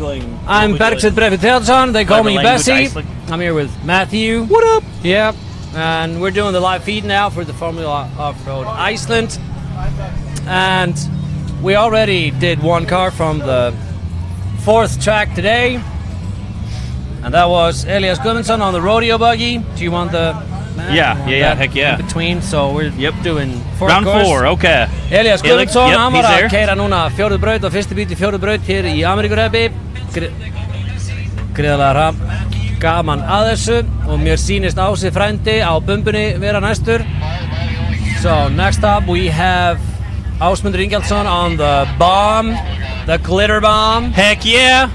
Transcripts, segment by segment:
I'm Bergseth Breivik. They call me Bessie. I'm here with Matthew. What up? Yep. And we're doing the live feed now for the Formula Off-Road Iceland. And we already did one car from the 4th track today. And that was Elias Guðmundsson on the rodeo buggy. Do you want the... heck yeah. In between, so we're doing round 4, okay. Elias Guðmundsson, hann var að keyra núna fjórðu braut og fyrstu bíti fjórðu braut hér í Ameríkureppi. Greiðlega gaman að þessu og mér sýnist Ási frændi á bumbunni vera næstur. So next up we have Ásmundur Ingjaldsson on the bomb, the glitter bomb. Heck yeah.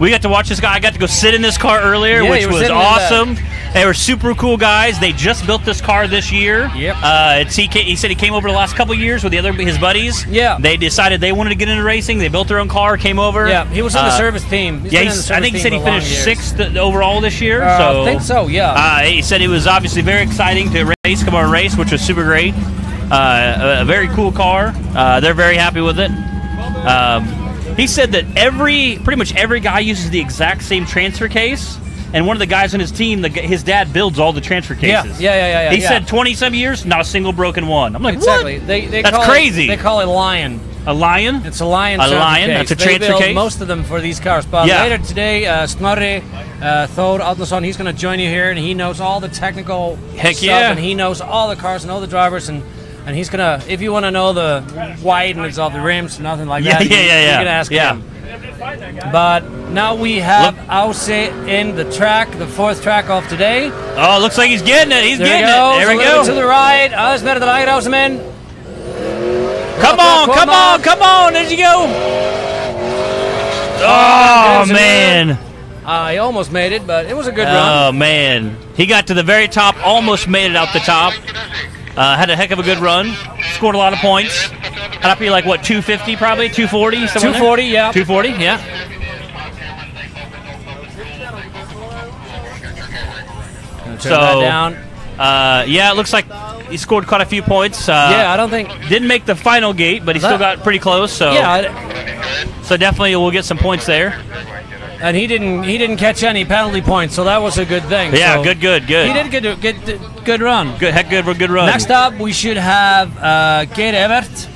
We got to watch this guy. I got to go sit in this car earlier, which was awesome. They were super cool guys. They just built this car this year. Yep. He said he came over the last couple years with his buddies. Yeah. They decided they wanted to get into racing. They built their own car, came over. Yeah, he was in the service team. I think he said he finished 6th overall this year. So I think so, yeah. He said it was obviously very exciting to come on a race, which was super great. A very cool car. They're very happy with it. He said that pretty much every guy uses the exact same transfer case. And one of the guys on his team, his dad builds all the transfer cases. Yeah. He said 20-some years, not a single broken one. I'm like, exactly. What? That's crazy. They call it Lion. A Lion? It's a Lion. That's a transfer build case? Most of them for these cars. But later today, Snorri Thor Árnason, he's going to join you here, and he knows all the technical stuff, and he knows all the cars and all the drivers, and he's going to, if you want to know the wideness of the rims, nothing like that, you can ask him. But now we have Ási in the track, the 4th track of today. Oh, looks like he's getting it. He's getting it. There we go. To the right. Aðeins meira til hægri, Ási minn. Come on. There you go. Oh, man. He almost made it, but it was a good run. Oh, man. He got to the very top, almost made it out the top. Had a heck of a good run. Scored a lot of points. Had up to be like, what, 250 probably? 240? 240, yeah. 240, yeah. Turn that down. Yeah, it looks like he scored quite a few points. I don't think... Didn't make the final gate, but he still got pretty close. So so definitely we'll get some points there. And he didn't catch any penalty points, so that was a good thing. Yeah, so good. He did good run. Good run. Next up, we should have Geir Evert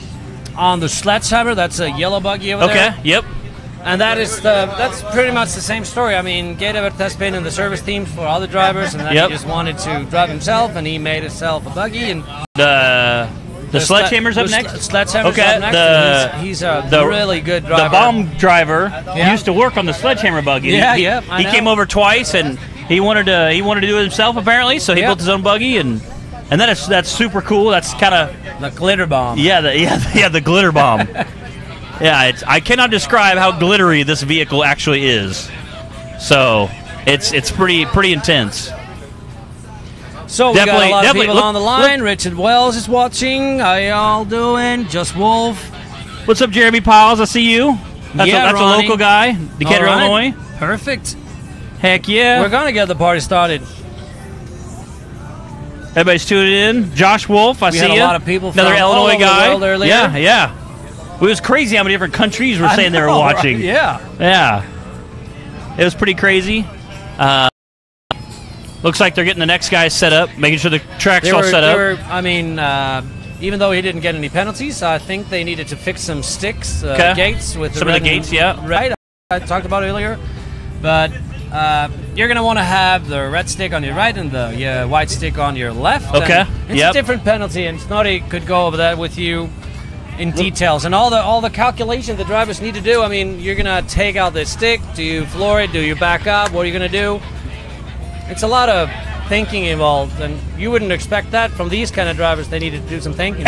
on the Sledgehammer. That's a yellow buggy over there. Okay, yep. And that's pretty much the same story. I mean, Geir Evert has been in the service teams for other drivers, and then he just wanted to drive himself, and he made himself a buggy. And the Sledgehammer's up next? Sledgehammer's up next. He's a really good driver. The bomb driver used to work on the Sledgehammer buggy. He came over twice, and he wanted to do it himself apparently. So he built his own buggy, and that's super cool. That's kind of the glitter bomb. The glitter bomb. I cannot describe how glittery this vehicle actually is. So it's pretty intense. So we got a lot of people on the line. Richard Wells is watching. How y'all doing? Just Wolf. What's up, Jeremy Piles? I see you. That's a local guy, Decatur, Illinois. Perfect. Heck yeah. We're gonna get the party started. Everybody's tuning in. Josh Wolf, I see you. We had a lot of people from another Illinois guy. The world earlier. Yeah. It was crazy how many different countries were saying they were watching. Right? Yeah. It was pretty crazy. Looks like they're getting the next guys set up, making sure the track's all set up. Even though he didn't get any penalties, I think they needed to fix some sticks, gates with some of the gates. Right, I talked about earlier. But you're gonna want to have the red stick on your right and the white stick on your left. Okay. It's a different penalty, and Snorri could go over that with you in details and all the calculation the drivers need to do. I mean, you're gonna take out the stick. Do you floor it? Do you back up? What are you gonna do? It's a lot of thinking involved, and you wouldn't expect that from these kind of drivers. They need to do some thinking.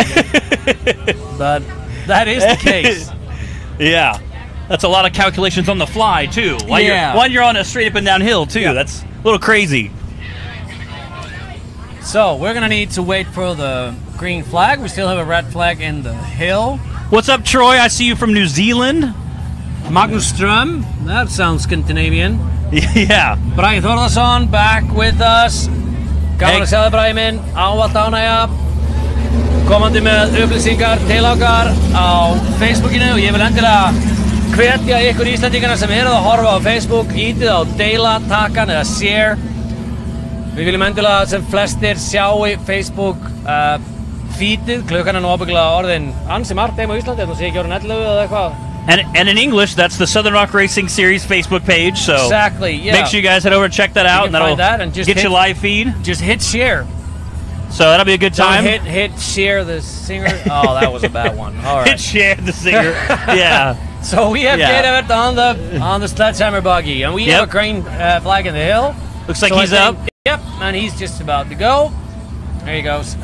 But that is the case. Yeah. That's a lot of calculations on the fly, too. While you're on a straight up and down hill, too. Yeah. That's a little crazy. So, we're going to need to wait for the green flag. We still have a red flag in the hill. What's up, Troy? I see you from New Zealand. Magnus Ström. That sounds Scandinavian. Yeah. Bragi Þórðarsson back with us. Gaman að sjá þig, Bragi minn. Ávallt ánægja. Komandi með upplýsingar til okkar á Facebookinu og ég vil endilega hvetja ykkur Íslendingarna sem eruð að horfa á Facebook, ítið á deila, takkan eða share. Við viljum endilega sem flestir sjáu Facebook feedið. Klukkan nú ábyggilega orðin ansi margt heim á Íslandi, þetta sé ekki orðin 11 eða eitthvað. And in English, that's the Southern Rock Racing Series Facebook page. So exactly, yeah. Make sure you guys head over and check that out, and that'll get you live feed. Just hit share. So that'll be a good time. Don't hit share the singer. Oh, that was a bad one. All right. Hit share the singer. Yeah. So we have Gatorade on the sledgehammer buggy, and we have a green flag in the hill. Looks like he's up. Yep, and he's just about to go. There he goes.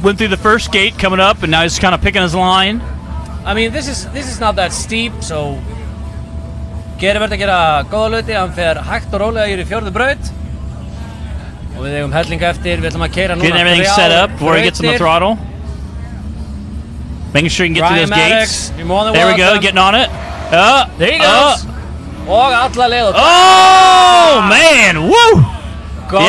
Went through the first gate coming up, and now he's kind of picking his line. I mean, this is not that steep, so Geir verður að gera góða hluti. Hann fer hægt og rólega í fjórðu braut. Og við eigum helling eftir. Við ætlum að keyra núna. Getting everything set up before he gets on the throttle. Making sure he can get through those gates. There we go, getting on it. There he goes. Og alla leið. Oh, man, woo! Góð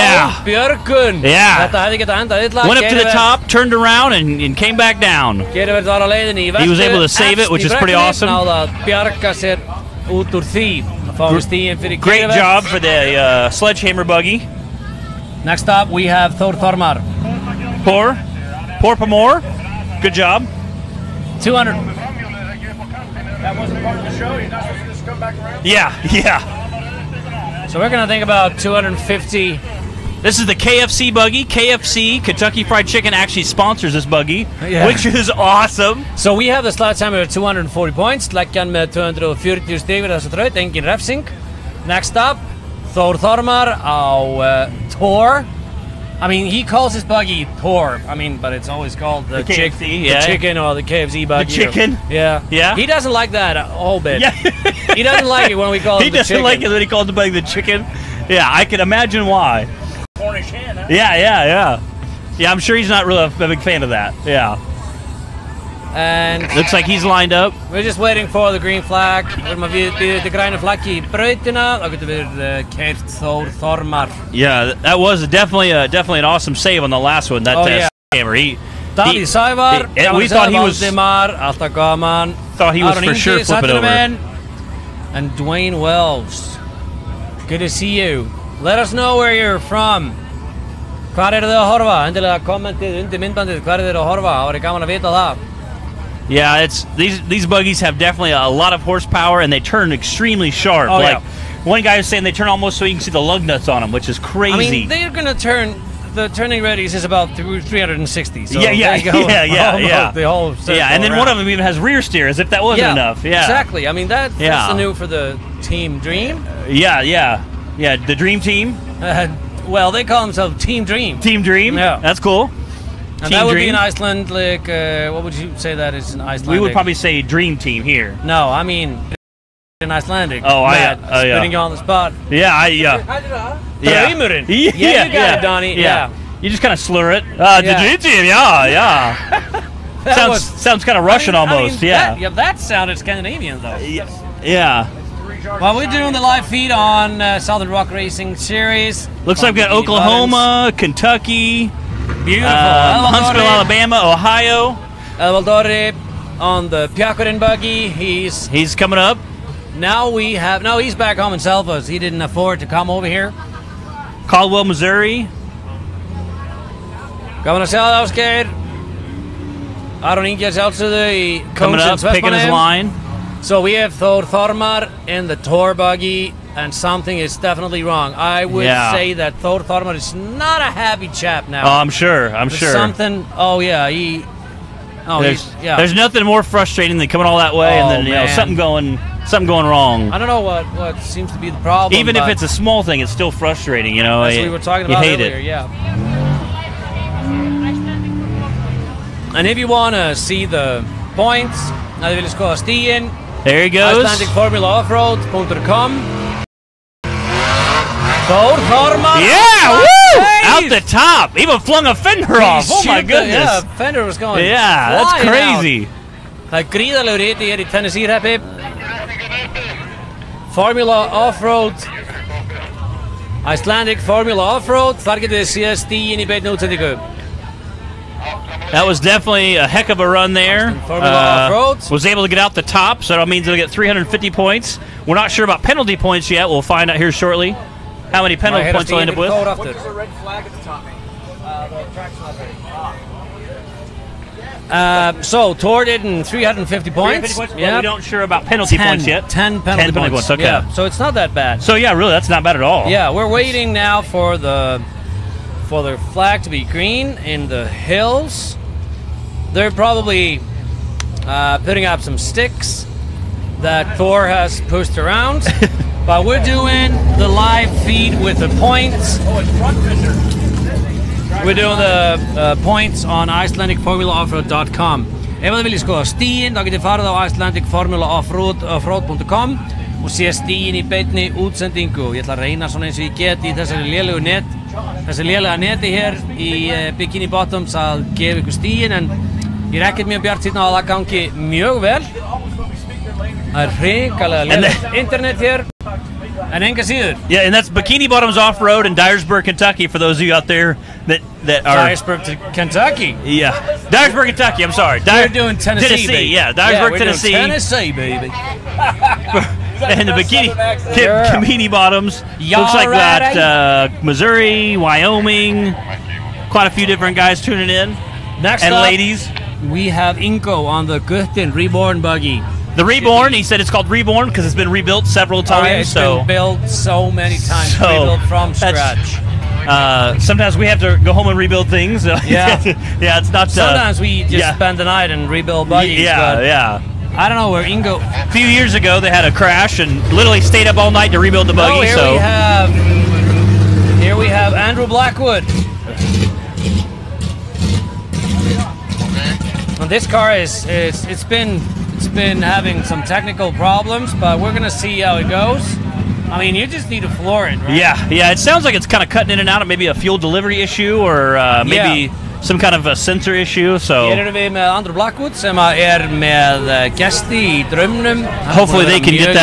björgun. Þetta hefði getað endað illa. Went up to the top, turned around, and came back down. Geir verður var á leiðinni í vestu. He was able to save it, which is pretty awesome. Náði að bjarga sér út úr því. Fáum stíðin fyrir Geir. Great job for the sledgehammer buggy. Next up, we have Thor Thormar. Pour more. Good job. 200. That wasn't part of the show. You're not supposed to just come back around? Yeah. So we're going to think about 250. This is the KFC buggy. KFC, Kentucky Fried Chicken, actually sponsors this buggy, which is awesome. So we have the sledgehammer at 240 points. Leggjan með 240 stig við þessa þraut, engin refsing. Next up, Thor Thormar á Thor. I mean, he calls his buggy Thor. I mean, but it's always called the KFC, the chicken or the KFC buggy. The chicken? Yeah. He doesn't like that a whole bit. Yeah. He doesn't like it when we call it the chicken. He doesn't like it when he calls the buggy the chicken. Yeah, I can imagine why. Cornish hen, huh? Yeah. Yeah, I'm sure he's not really a big fan of that. Yeah. And looks like he's lined up. We're just waiting for the green flag. Við erum að við the græna flaggi í brautina. Það getur verið keyrt Thor Thormar. Yeah, that was definitely an awesome save on the last one. That hammer. Davíð Sævar. We thought he was. Alltaf gaman. Thought he was for sure flipping over. And Dwayne Wells. Good to see you. Let us know where you're from. Hvar eru þið að horfa? Endilega kommentið undir myndbandið. Hvar eru þið að horfa? Það væri gaman að vita það. Yeah, it's these buggies have definitely a lot of horsepower, and they turn extremely sharp. One guy was saying they turn almost so you can see the lug nuts on them, which is crazy. I mean, they're gonna turn. The turning radius is about 360. So yeah. The whole and then one of them even has rear steer, as if that wasn't enough. Yeah, exactly. I mean that's the new for the Team Dream. Yeah. The Dream Team. Well, they call themselves Team Dream. Team Dream. Yeah, that's cool. And that would be in Iceland, like, what would you say that is in Icelandic? We would probably say Dream Team here. No, I mean in Icelandic. Oh, Putting you on the spot. Draumurinn. Yeah, you got it, Donnie. Yeah. You just kind of slur it. The Dream Team, sounds kind of Russian almost, That sounded Scandinavian, though. Yeah. Well, we're doing the live feed on Southern Rock Racing Series. Looks like we got Oklahoma, Kentucky. Beautiful. Huntsville, Alabama, Ohio. Elvaldori on the Pjakurin buggy. He's coming up. Now he's back home in Selfos. He didn't afford to come over here. Caldwell, Missouri. Gaman að sjá það, Ásgeir. Aron Ingi sjálfsögðu í coming up, picking his line. So we have Thor Thormar in the Tor buggy, and something is definitely wrong. I would say that Thor Thormar is not a happy chap now. Oh, I'm sure. Something. Oh yeah, There's nothing more frustrating than coming all that way and then something going wrong. I don't know what seems to be the problem. Even if it's a small thing, it's still frustrating. You know, as we were talking about earlier. It. Yeah. And if you want to see the points, now they'll just go stíin. There he goes. Icelandic Formula OffRoad.com. Thor Thormar. Yeah, woo! Out the top. Even flung a fender off. Oh my goodness. Fender was going. Yeah, that's crazy. Það gríðarlegur hiti hér í Tennessee-hreppi. Formula OffRoad. Icelandic Formula OffRoad. Þar getur þið séð stíin í beinni útsendingu. That was definitely a heck of a run there. Formula Off-Road. Was able to get out the top, so that means he'll get 350 points. We're not sure about penalty points yet. We'll find out here shortly how many penalty points he'll end up with. What does the red flag at the top mean? The track's not ready. So Tor did in 350 points. But we don't sure about penalty points yet. 10 penalty points. Okay. Yeah, so it's not that bad. So yeah, really, that's not bad at all. Yeah, we're waiting now for the flag to be green in the hills. They're probably putting up some sticks that Thor has pushed around. But we're doing the live feed with the points. Oh, it's front fender. We're doing the points on IcelandicFormulaOffroad.com. Ef þið viljið skoða stíin, þá getið farið á IcelandicFormulaOffroad.com og sé stíin í beinni útsendingu. Ég ætla að reyna svona eins og ég get í þessari lélega neti hér í Bikini Bottoms að gefa ykkur stíin, en ég ekkert mjög bjartsýnn á að það gangi mjög vel. Það hrikalega lélegt internet hér. And enga síður. Yeah, and that's Bikini Bottoms Off-Road in Dyersburg, Kentucky, for those of you out there that are... Dyersburg, Kentucky. Yeah. Dyersburg, Kentucky, I'm sorry. We're doing Tennessee, baby. Yeah, Dyersburg, Tennessee. Tennessee, baby. And the Bikini Bottoms. Looks like that Missouri, Wyoming, quite a few different guys tuning in. Next and up, ladies. We have Ingo on the Guttin Reborn buggy. The Reborn, he said it's called Reborn because it's been rebuilt several times. Oh, yeah, it's been built so many times, rebuilt from scratch. Sometimes we have to go home and rebuild things. Yeah, yeah, it's not. Sometimes we just spend the night and rebuild buggies. Yeah. I don't know where Ingo. A few years ago, they had a crash and literally stayed up all night to rebuild the buggy. Here we have Andrew Blackwood. And this car it's been having some technical problems, but we're gonna see how it goes. I mean, you just need to floor it, right? Yeah. It sounds like it's kind of cutting in and out of maybe a fuel delivery issue or maybe some kind of a sensor issue. So. Hér erum við með Andrew Blackwood sem með gesti í draumnum. Hopefully they can get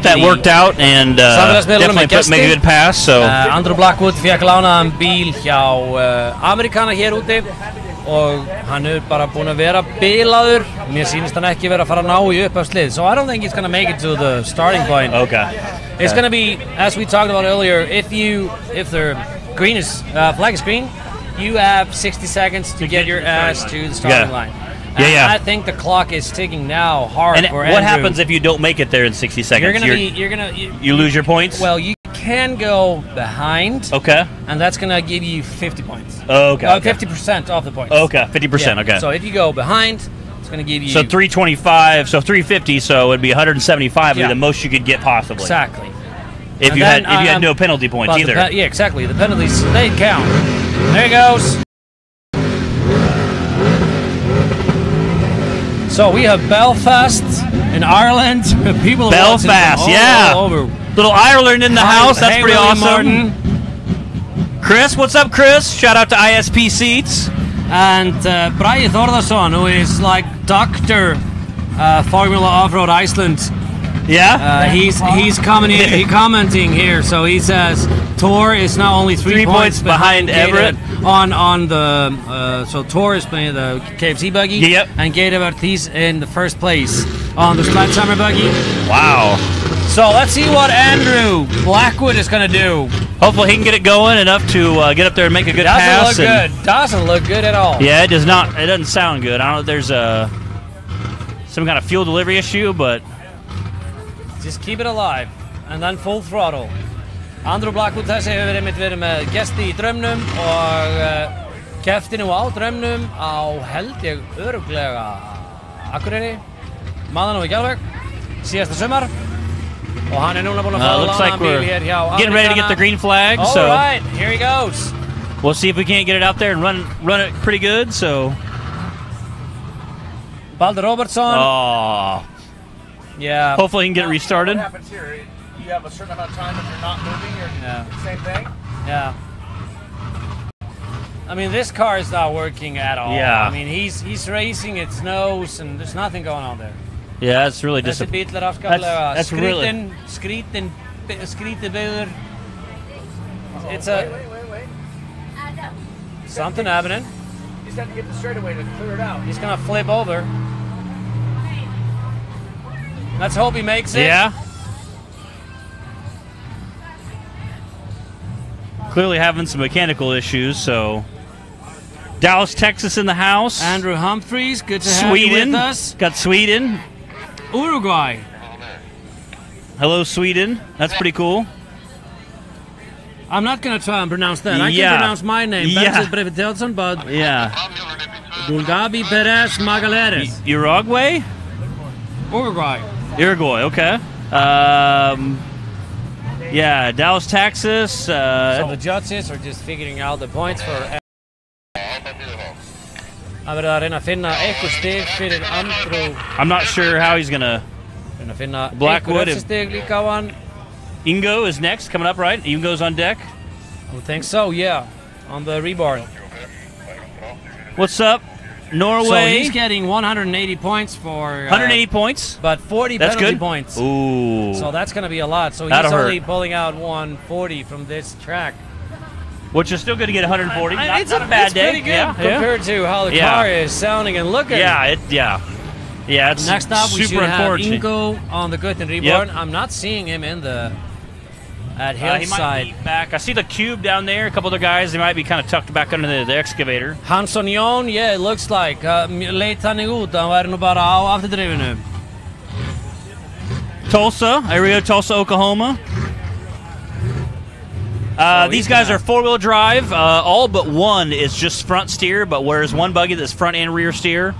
that worked out and definitely make a good pass. So. Andrew Blackwood fekk lánaðan bíl hjá Amerikana hér úti. Og hann bara búinn að vera bilaður. Mér sýnist hann ekki vera að fara að ná í upphafslið. So I don't think he's going to make it to the starting point. Okay. It's going to be, as we talked about earlier, if the green is flag is green, you have 60 seconds to get your ass to the starting line. Yeah. I think the clock is ticking now hard and for Andrew. What happens if you don't make it there in 60 seconds? You lose your points? Well, you can go behind. Okay. And that's going to give you 50 points. Okay. 50% off the points. Okay, 50%, okay. So if you go behind, it's going to give you... So 325, so 350, so it would be 175 would be the most you could get possibly. Exactly. If you had no penalty points either. Yeah, exactly. The penalties, they count. There he goes. So we have Belfast in Ireland. People Belfast, all over. Little Ireland in the house. That's pretty awesome. Martin. Chris, what's up, Chris? Shout out to ISP Seats. And Bragi Þórðarsson, who is like Dr. Formula Off-Road Iceland. Yeah? He's commenting here. So he says Tor is now only 3 points behind Everett on the so Tor is playing the KFC buggy. Yep. And Everett, he's in the first place on the Sledgehammer buggy. Wow. So let's see what Andrew Blackwood is going to do. Hopefully he can get it going enough to get up there and make a good pass. Doesn't look good at all. Yeah, it does not. It doesn't sound good. I don't know if there's some kind of fuel delivery issue, but just keep it alive and then full throttle. Andrew Blackwood þessi hefur verið með gesti í draumnum og keppti nú á draumnum á held ég örugglega Akureyri, maður nú í Gjálveg, síðasta sumar. Og hann núna búinn að fá lánaðan bíl hér hjá Amerikana. Getting ready to get the green flag. All right, here he goes. We'll see if we can't get it out there and run it pretty good. So. Baldur Robertson. Oh. Yeah. Hopefully he can get it restarted. What happens here? You have a certain amount of time if you're not moving, or same thing? Yeah. I mean, this car is not working at all. Yeah. I mean, he's racing its nose, and there's nothing going on there. Yeah, that's really disappointing. Þessi bíl afskaplega That's really skrítinn byggður. It's a Wait. something happening. just had to get the straightaway to clear it out. He's gonna flip over. Let's hope he makes it. Yeah. Clearly having some mechanical issues, so. Dallas, Texas in the house. Andrew Humphreys, good to have you with us. Got Sweden. Uruguay. Hello, Sweden. That's pretty cool. I'm not going to try and pronounce that. I Yeah. can pronounce my name. Yeah. But Yeah. Dulgabi Perez Magaleres. Uruguay? Uruguay. Uruguay, okay. Yeah, Dallas, Texas. So the judges are just figuring out the points for... Það verður að reyna að finna eitthvað stig fyrir Andrew. I'm not sure how he's going to... Reyna að finna Blackwood eitthvað stig líka á hann. Ingo is next, coming up, right? Ingo's on deck. I would think so, yeah. On the rebar. What's up? Norway. So he's getting 180 points for... 180 points. But 40 That's penalty good. points. Ooh. So that's going to be a lot. So he's That'll only hurt. pulling out 140 from this track. Which is still good to get 140. It's Not a bad it's day. pretty good Yeah, compared to how the Yeah. car is sounding and looking. Yeah, yeah, it's Next up, we super should have unfortunate. Ingo on the Gutton reborn. Yep. I'm not seeing him in the at He might hillside. be back. I see the cube down there. A couple other guys. They might be kind of tucked back under the excavator. Hansson Jón, yeah, it looks like. Leit þannig út, hann væri nú bara á afturdrifinu. Tulsa, area of Tulsa, Oklahoma. These guys are four-wheel drive. All but one is just front steer, but whereas one buggy that's front and rear steer.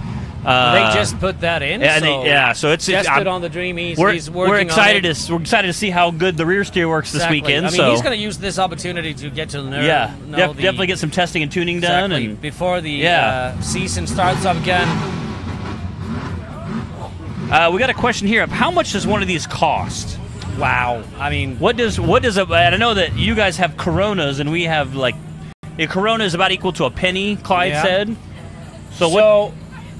They just put that in. Yeah, so it's just I'm- put on the Dream. He's we're working excited on it. we're excited to see how good the rear steer works Exactly. this weekend. I mean, so he's going to use this opportunity to get to know. definitely get some testing and tuning done. Exactly. And Before the Yeah. season starts up again. we got a question here of how much does one of these cost? Wow. I mean, What does a? And I know that you guys have Coronas and we have like a Corona is about equal to a penny. Clyde Yeah. said. So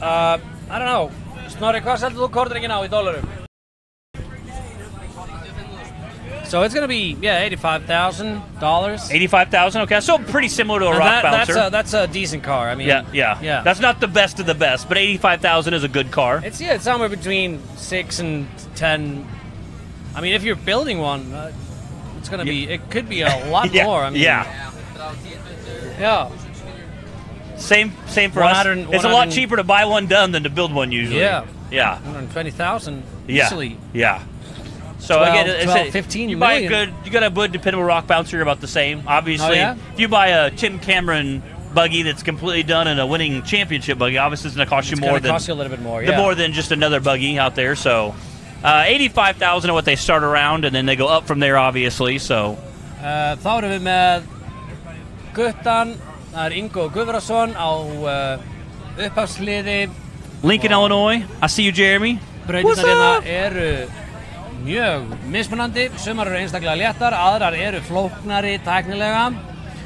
I don't know. Snorri, hvað seldur þú kortringin á í dollarum? So it's going to be, $85,000. 85,000. Okay, so pretty similar to a rock bouncer. That's a decent car. I mean, yeah. That's not the best of the best, but 85,000 is a good car. It's somewhere between 6 and 10. I mean, if you're building one, it's going to be. It could be a lot Yeah, more. I mean, yeah. Same for us. 100 It's a lot cheaper to buy one done than to build one usually. Yeah. Yeah. 120,000 Yeah. easily. Yeah. So 12, again, it's 12, 15 you buy million. you got a good dependable rock bouncer, you're about the same. Obviously, Oh, yeah? if you buy a Tim Cameron buggy that's completely done in a winning championship buggy, obviously it's going to cost you It's more going to than cost you a little bit more. Yeah. more than just another buggy out there. So 85,000 is what they start around, and then they go up from there, obviously. So Þá erum við með Guttan, það er Ingo Guðrason á upphafsliði. Lincoln, Illinois. I see you, Jeremy. Brautirnar hérna eru mjög mismunandi, sumar eru einstaklega léttar, aðrar eru flóknari tæknilega.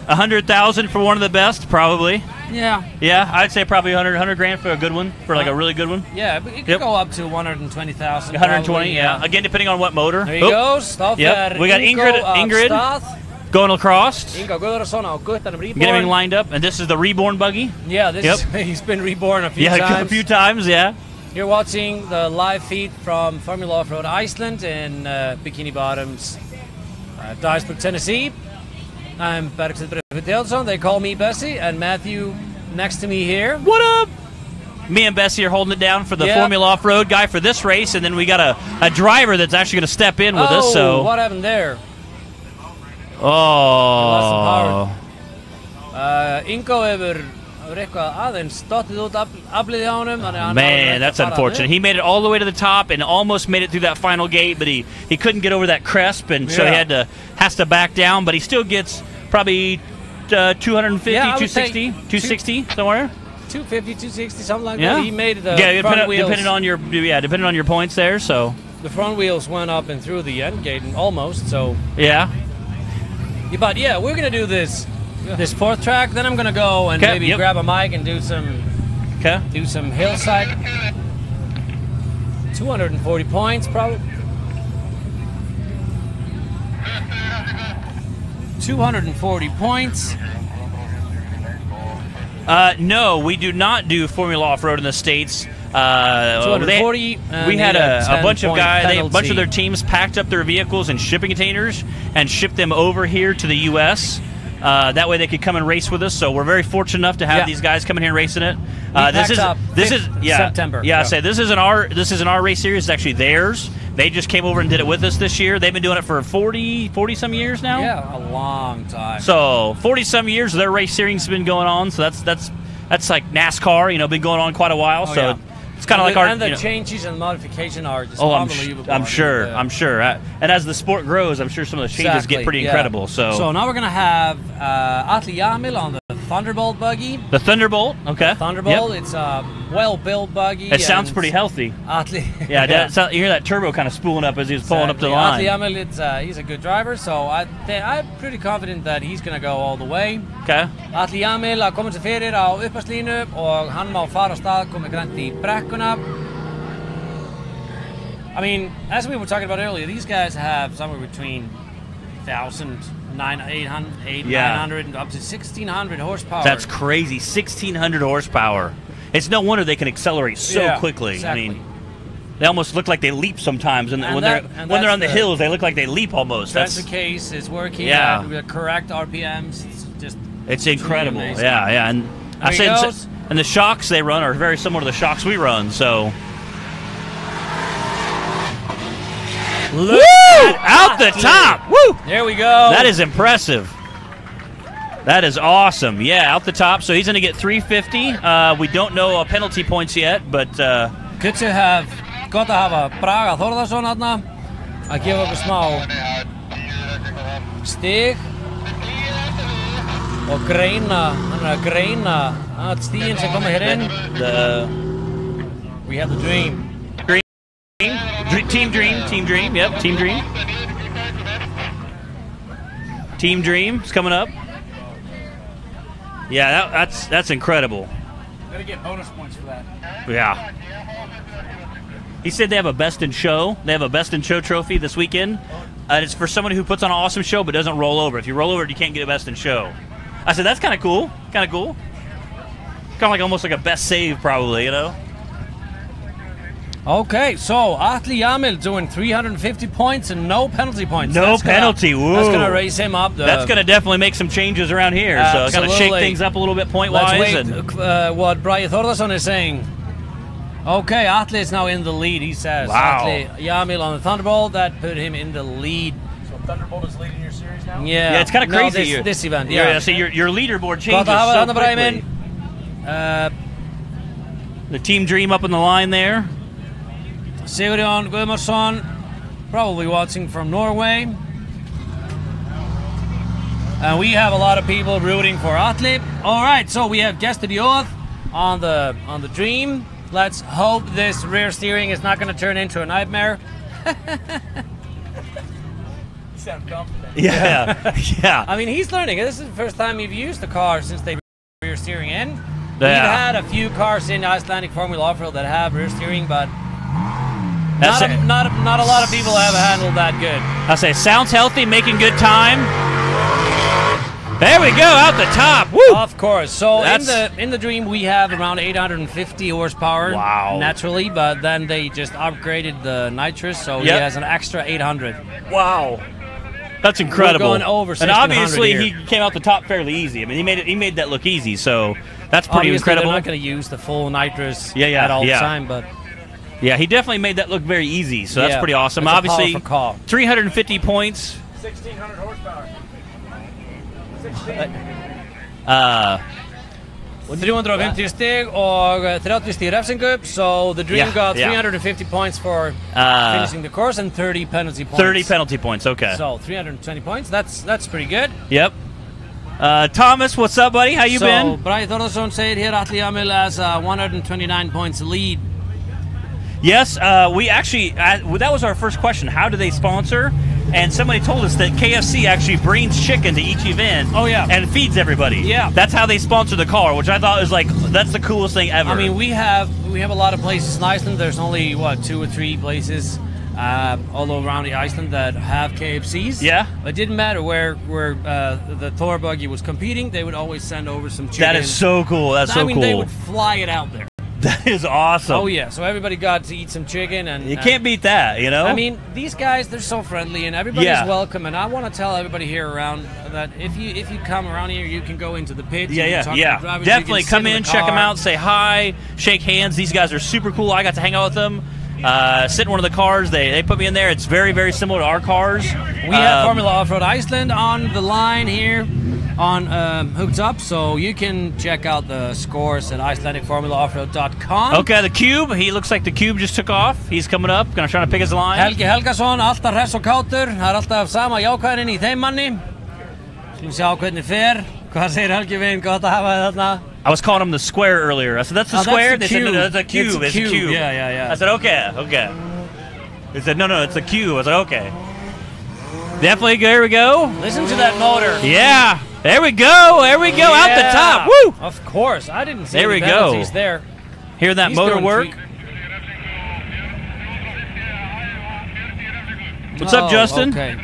100,000 for one of the best, probably. Yeah. Yeah, I'd say probably 100 grand for a good one, for like a really good one. Yeah, but it could Yep. go up to 120,000. 120, probably, yeah. Again, depending on what motor. There he goes. Þá Yep. fer We got Ingo Ingrid. af stað. Going across. Ingo Guðrason á Guttanum Reborn. Get everything lined up, and this is the reborn buggy. Yeah, he's been reborn a few times. A few times, yeah. You're watching the live feed from Formula OffRoad Iceland in Bikini Bottoms, Dyersburg, Tennessee. I'm Bergseth Brefudelsson. They call me Bessie, and Matthew next to me here. What up? Me and Bessie are holding it down for the Yep. Formula Off-Road guy for this race, and then we got a driver that's actually going to step in with us. So What happened there? Oh. Ingo hefur eitthvað aðeins dottið út aflið hjá honum. þannig að hann Man, náði that's að fara unfortunate. upp. He made it all the way to the top and almost made it through that final gate, but he couldn't get over that cresp, and so he Yeah. has to back down. But he still gets probably 250, Yeah, I would 260, say 260 somewhere. 250, 260, something like Yeah, that. He made the yeah, front wheels. depending on your points there. So The front wheels went up and through the end gate, and almost. So, yeah, but yeah, we're gonna do this fourth track. Then I'm gonna go and Okay, maybe yep. grab a mic and do some hillside. 240 points, probably. 240 points. No, we do not do Formula Off-Road in the States. 240. We had a bunch of guys, a bunch of their penalty. teams packed up their vehicles in shipping containers and shipped them over here to the U.S. That way they could come and race with us. So we're very fortunate enough to have these guys coming here and racing it. This is September. Yeah, I say this isn't our race series. It's actually theirs. They just came over and did it with us this year. They've been doing it for 40 some years now. Yeah, a long time. So 40 some years their race series has been going on. So that's like NASCAR. You know, been going on quite a while. It's kind of like our. And the changes and modification are just I'm unbelievable. I'm sure. And as the sport grows, I'm sure some of the changes get pretty incredible. So now we're gonna have Atli Jamil on the Thunderbolt buggy. The Thunderbolt, okay. Thunderbolt. Yep. It's a well-built buggy. It sounds pretty healthy. Atli. Yeah, you hear that turbo kind of spooling up as he's pulling up the line. Atli Jamil, he's a good driver, so I'm pretty confident that he's gonna go all the way. Okay. Atli Jamil að koma sér fyrir á upphafslínu og hann má fara á stað, komið grænt í brekkuna. I mean, as we were talking about earlier, these guys have somewhere between 1,000, 900, up to 1,600 horsepower. That's crazy, 1,600 horsepower. It's no wonder they can accelerate so quickly. Exactly. I mean, they almost look like they leap sometimes, and when they're on the hills, they look like they leap almost. That's the case. Is working. Yeah. At the correct RPMs. It's incredible. Really yeah, and I There he said, goes. and the shocks they run are very similar to the shocks we run. So. Look out the top! Woo! There we go. That is impressive. That is awesome. Yeah, out the top. So he's going to get 350. We don't know penalty points yet, but good to have. Gott að hafa Braga Þórðarsson þarna að gefa okkur smá stig og greina. Hann að greina að stigin sem koma hér inn. We have the dream. Team Dream, yep, Team Dream. Team Dream is coming up. Yeah, that's incredible. Gotta get bonus points for that. Yeah. He said they have a Best in Show. They have a Best in Show trophy this weekend. It's for someone who puts on an awesome show but doesn't roll over. If you roll over, you can't get a Best in Show. I said, that's kind of cool. Kind of cool. Kind of like almost like a best save, probably, you know? Okay, so Atli Jamil doing 350 points and no penalty points. No penalty. Woo. That's going to raise him up. That's going to definitely make some changes around here. So kind of shake things up a little bit point-wise. Let's wait what Braga Þórðarsson is saying. Okay, Atli is now in the lead, he says. Wow. Atli Jamil on the Thunderbolt, that put him in the lead. So Thunderbolt is leading your series now? Yeah, it's kind of crazy. No, this event, So your leaderboard changes so quickly. The Team Dream up on the line there. Sigurjón Guðmarsson, probably watching from Norway. And we have a lot of people rooting for Atli. All right, so we have Gestur Jóð on the Dream. Let's hope this rear steering is not going to turn into a nightmare. You sound confident. Yeah, yeah. I mean, he's learning. This is the first time you've used the car since they rear steering in. Yeah. We've had a few cars in Icelandic Formula Off-Road that have rear steering, but not a lot of people have handled that good. I say, sounds healthy, making good time. There we go, out the top. Woo! Of course. So in the Dream, we have around 850 horsepower. Wow. Naturally, but then they just upgraded the nitrous, so he has an extra 800. Wow. That's incredible. We're going over 1,600 and obviously here. he came out the top fairly easy. I mean, he made that look easy, so that's pretty Obviously, incredible. They're not going to use the full nitrous at all the time, but yeah, he definitely made that look very easy. So that's pretty awesome. That's Obviously, a call. 350 points. 1,600 horsepower. 350 stig og 30 stig refsingu, so the Dream got 350 points for finishing the course and 30 penalty points. 30 penalty points, okay. So 320 points, that's pretty good. Yep. Thomas, what's up, buddy? How you been? So Braga Þórðarsson said here Atli Jamil has 129 points lead. Yes, we actually, that was our first question. How do they sponsor? And somebody told us that KFC actually brings chicken to each event. Oh, yeah. And feeds everybody. Yeah. That's how they sponsor the car, which I thought was like, that's the coolest thing ever. I mean, we have a lot of places in Iceland. There's only, 2 or 3 places all around the Iceland that have KFCs. Yeah. It didn't matter where the Thor buggy was competing. They would always send over some chicken. That is so cool. That's so cool. They would fly it out there. That is awesome. Oh yeah, so everybody got to eat some chicken, and you can't beat that, you know. I mean, these guys, they're so friendly, and everybody's welcome. And I want to tell everybody here around that if you come around here, you can go into the pits. Yeah. Definitely come in, check them out, say hi, shake hands. These guys are super cool. I got to hang out with them. Sit in one of the cars. They put me in there. It's very, very similar to our cars. We have Formula Off-Road Iceland on the line here on Hooked Up, so you can check out the scores at IcelandicFormulaOffroad.com. Okay, the Cube. He looks like the Cube just took off. He's coming up. Gonna try to pick his line. Helgi Helgason, alltaf hress og kátur. Það alltaf sama jákvæðin í þeim manni. Skulum sjá hvernig fer. Hvað segir Helgi Vin? Gott að hafa þið þarna. I was calling him the square earlier. I said, that's the square? That's the cube. They said, no, that's a cube. It's a cube. Yeah. I said, okay. They said, no, it's a cube. I said, okay. Definitely, there we go. Listen to that motor. Yeah. There we go. Out the top. Woo! Of course. I didn't see there any penalties there. Hear that motor work? What's up, Justin? Okay.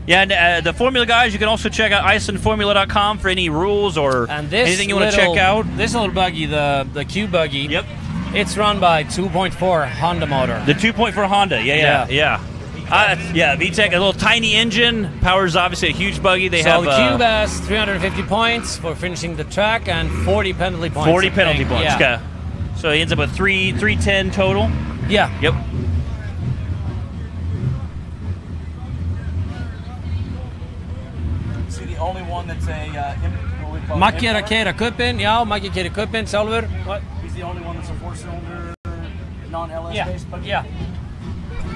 Yeah, and the Formula guys, you can also check out IcelandFormula.com for any rules or anything you want to check out. This little buggy, the Q buggy. Yep. It's run by 2.4 Honda motor. The 2.4 Honda. Yeah. VTEC, a little tiny engine, powers obviously a huge buggy. The Cube has 350 points for finishing the track and 40 penalty points. 40 penalty points. Yeah. Okay. So he ends up with 310 total. Yeah. Yep. Is he the only one that's Maggi að keyra kuppinn, já, Maggi keyrir kuppinn sjálfur. What? He's the only one that's a 4-cylinder, non-LS based buggy? Yeah.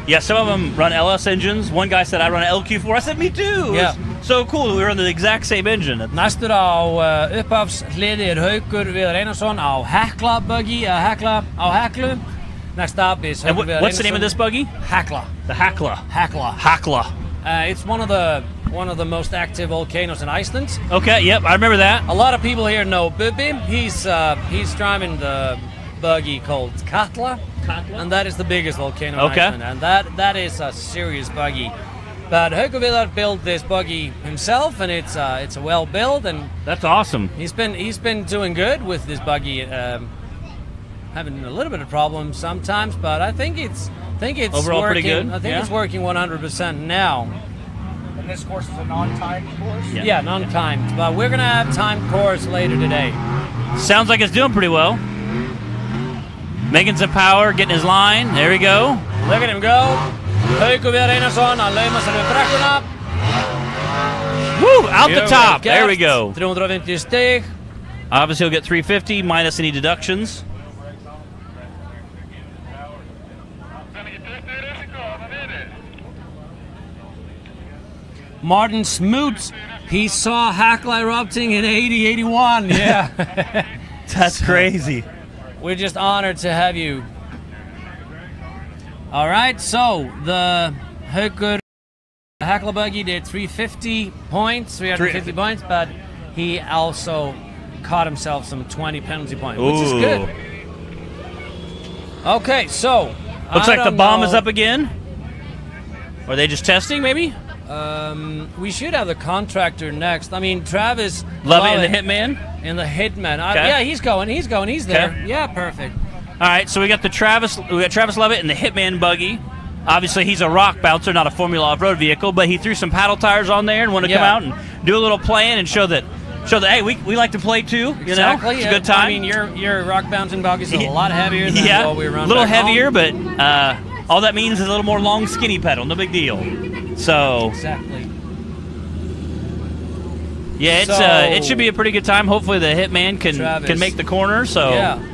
Yeah, some of them run LS engines. One guy said, I run an LQ4. I said, me too. Yeah. So cool. We run the exact same engine. Næstur á upphafshliði Haukur Viðar Einarsson á Hekla buggy, á Heklu. Next up is Haukur Viðar Einarsson. What's the name of this buggy? Hekla. The Hekla. It's one of the most active volcanoes in Iceland. Okay, yep, I remember that. A lot of people here know Bubbi. He's driving the buggy called Katla. And that is the biggest volcano in Iceland, and that is a serious buggy. But Haukur Viðar built this buggy himself, and it's a well built, and that's awesome. He's been doing good with this buggy, having a little bit of problems sometimes, but I think it's overall working. pretty good. I think it's working 100% now. And this course is a non-timed course? Yeah, non-timed, but we're gonna have timed course later today. Sounds like it's doing pretty well. Making some power, getting his line. There we go. Look at him go. Haukur Viðar Einarsson, hann laumar sér við brekkuna. Woo! Out the top. There we go. 350 stig. Obviously, he'll get 350 minus any deductions. Martin Smoot, he saw Hekla erupting in 80-81. Yeah. That's crazy. We're just honored to have you. All right, so the Haukur Hekla buggy did 350 points, but he also caught himself some 20 penalty points, which is good. Okay, so looks like the bomb is up again. Or are they just testing, maybe? We should have the contractor next. I mean, Travis Lovett and the Hitman? And the Hitman. Yeah, he's going, he's there. Okay. Yeah, perfect. All right, so we got Travis Lovett and the Hitman buggy. Obviously, he's a rock bouncer, not a Formula Off-Road vehicle, but he threw some paddle tires on there and wanted to come out and do a little playing and show that hey, we like to play too. You know, it's a good time. I mean, your rock bouncing buggy is a lot heavier than what we run. A little back heavier, home. but all that means is a little more long, skinny pedal. No big deal. So exactly. Yeah, it should be a pretty good time. Hopefully, the Hitman can make the corner. So yeah.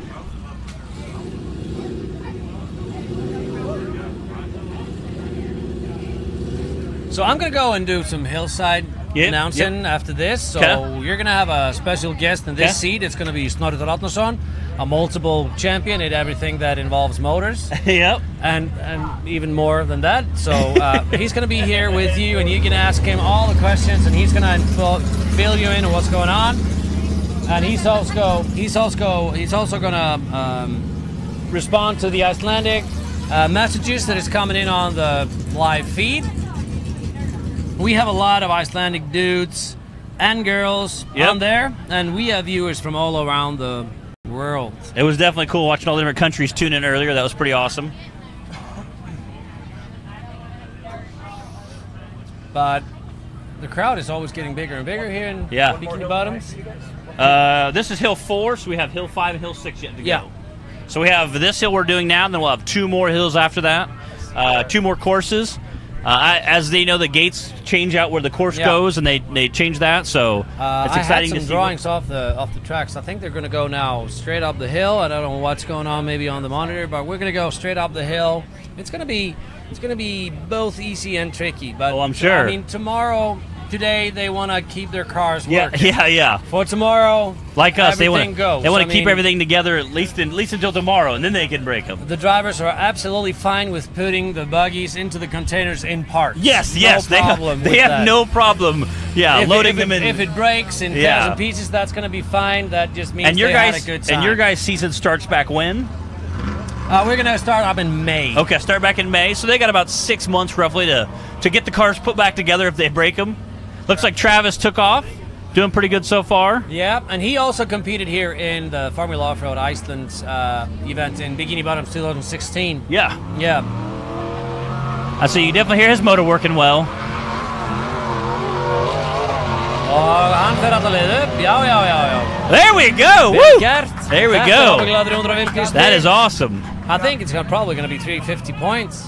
So I'm going to go and do some hillside announcing after this. So you're going to have a special guest in this seat. It's going to be Snorri Ratnason, a multiple champion in everything that involves motors. Yep. And even more than that. So he's going to be here with you, and you can ask him all the questions, and he's going to fill you in on what's going on. And he's also going to respond to the Icelandic messages that is coming in on the live feed. We have a lot of Icelandic dudes and girls on there, and we have viewers from all around the world. It was definitely cool watching all the different countries tune in earlier. That was pretty awesome. But the crowd is always getting bigger and bigger here in Bikini Bottoms. This is Hill 4, so we have Hill 5 and Hill 6 yet to go. Yeah. So we have this hill we're doing now, and then we'll have 2 more hills after that, 2 more courses. As they know, the gates change out where the course goes, and they change that, so it's exciting to see. I had some drawings off the tracks. I think they're going to go now straight up the hill. I don't know what's going on maybe on the monitor, but we're going to go straight up the hill. It's going to be both easy and tricky. But I'm sure. I mean, today they want to keep their cars working. Yeah. For tomorrow, like us, they want to keep everything together at least until tomorrow, and then they can break them. The drivers are absolutely fine with putting the buggies into the containers in parts. Yes, they have no problem. Yeah, loading them in. If it breaks in 1,000 pieces, that's going to be fine. That just means they had a good time. And your guys' season starts back when? We're going to start up in May. Okay, start back in May. So they got about 6 months roughly to get the cars put back together if they break them. Looks like Travis took off. Doing pretty good so far. Yeah, and he also competed here in the Formula Off-Road Iceland event in Bikini Bottoms 2016. Yeah. Yeah. I see you definitely hear his motor working well. Og hann fer alla leið upp. Já. There we go. Vel gert. There we go. That That is awesome. I think it's probably going to be 350 points.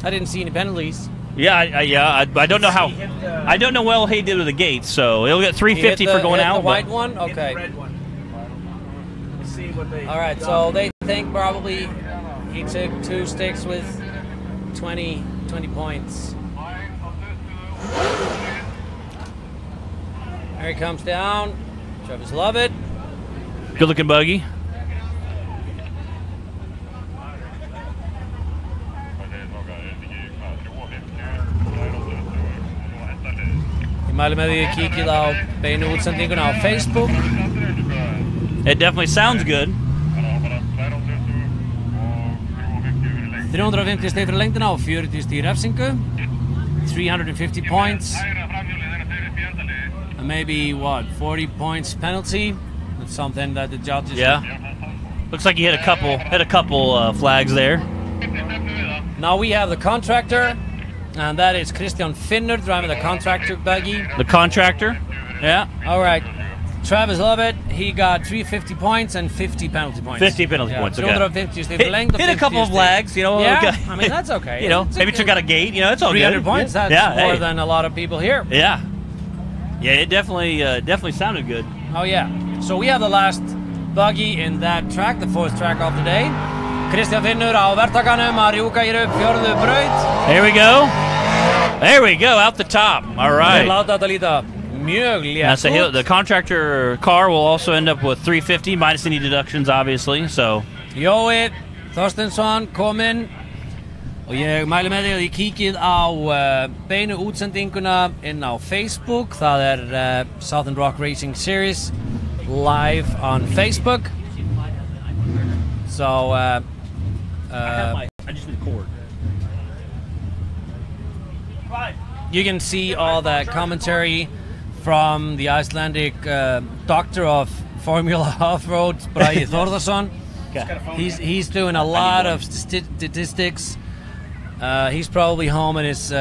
I didn't see any penalties. Yeah, I don't know how. I don't know well he did with the gates, so he'll get 350 for going out. The white one, okay. Red one. Let's see what they. All right, so they think probably he took 2 sticks with 20 points. There he comes down. Travis Lovett. Good looking buggy. Ég mæli með því að kíkið á beinu útsendinguna á Facebook. It definitely sounds good. 350 stig fyrir lengdina og 40 stig refsingu. 350 points. And maybe, 40 points penalty? That's something that the judges... Yeah. Looks like he hit a couple flags there. Now we have the contractor, and that is Christian Finnur driving the contractor buggy. The contractor? Yeah. All right. Travis Lovett, he got 350 points and 50 penalty points. 50 penalty points, okay. 350 stig fyrir lengd. Hit a couple of flags, Yeah, okay. I mean, that's okay. Maybe took out a gate, it's all 300 good. points, that's more than a lot of people here. Yeah. Yeah, it definitely sounded good. Oh, yeah. So we have the last buggy in that track, the 4th track of the day. Christian Finnur á verktakanum að rjúka hér upp 4. braut. There we go. There we go, out the top. All right. Láta þetta líta mjög létt út. The contractor car will also end up with 350 minus any deductions, obviously. So. Jói Þorsteinsson kominn. Og ég mæli með því að þið kíkið á beinu útsendinguna inn á Facebook. Það er Southern Rock Racing Series live on Facebook. So, I just need a cord. You can see all that commentary from the Icelandic doctor of Formula Off-Road, Bragi Þórðarsson. He's doing a lot of statistics. He's probably home in his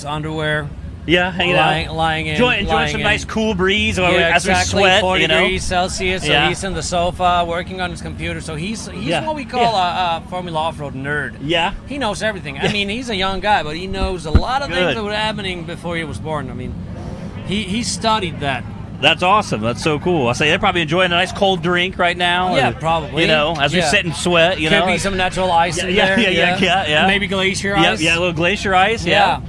underwear. Yeah, hanging out, lying in, enjoying some nice cool breeze as we sweat. 40 degrees Celsius. So he's in the sofa working on his computer. So he's what we call a Formula Off-Road nerd. Yeah, he knows everything. I mean, he's a young guy, but he knows a lot of things that were happening before he was born. I mean, he studied that. That's awesome. That's so cool. I say they're probably enjoying a nice cold drink right now. Yeah, probably. As we sit and sweat. Could be some natural ice in there. Yeah. Maybe glacier ice. Yeah, a little glacier ice. Yeah.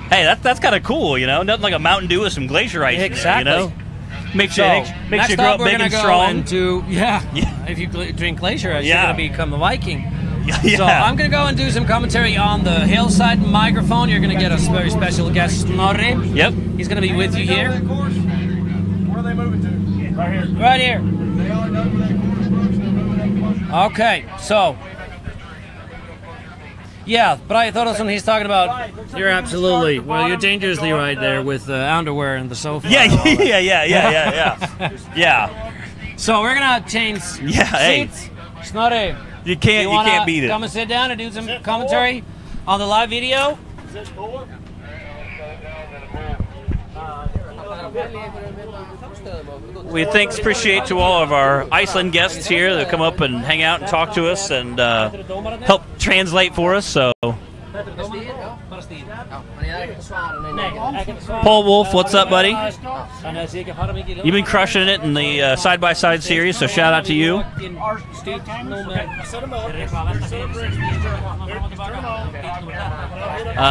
Hey, that's kind of cool. Nothing like a Mountain Dew with some glacier ice. Exactly. In there, Makes you grow up big and strong. If you drink glacier ice, you're gonna become a Viking. Yeah. So I'm gonna go and do some commentary on the hillside microphone. You're gonna get a very special guest, Snorri. Yep. He's gonna be with you here. Where are they moving to? Right here. Right here. Okay, so Yeah, but I thought that's when he's talking about. You're absolutely. Well, you're dangerously right there with underwear and the sofa. Yeah, yeah. So we're gonna change seats. Snorri, you can't beat it. Come and sit down and do some commentary on the live video. We appreciate to all of our Iceland guests here that come up and hang out and talk to us and help translate for us. So, Paul Wolf, what's up, buddy? You've been crushing it in the side-by-side series, so shout out to you.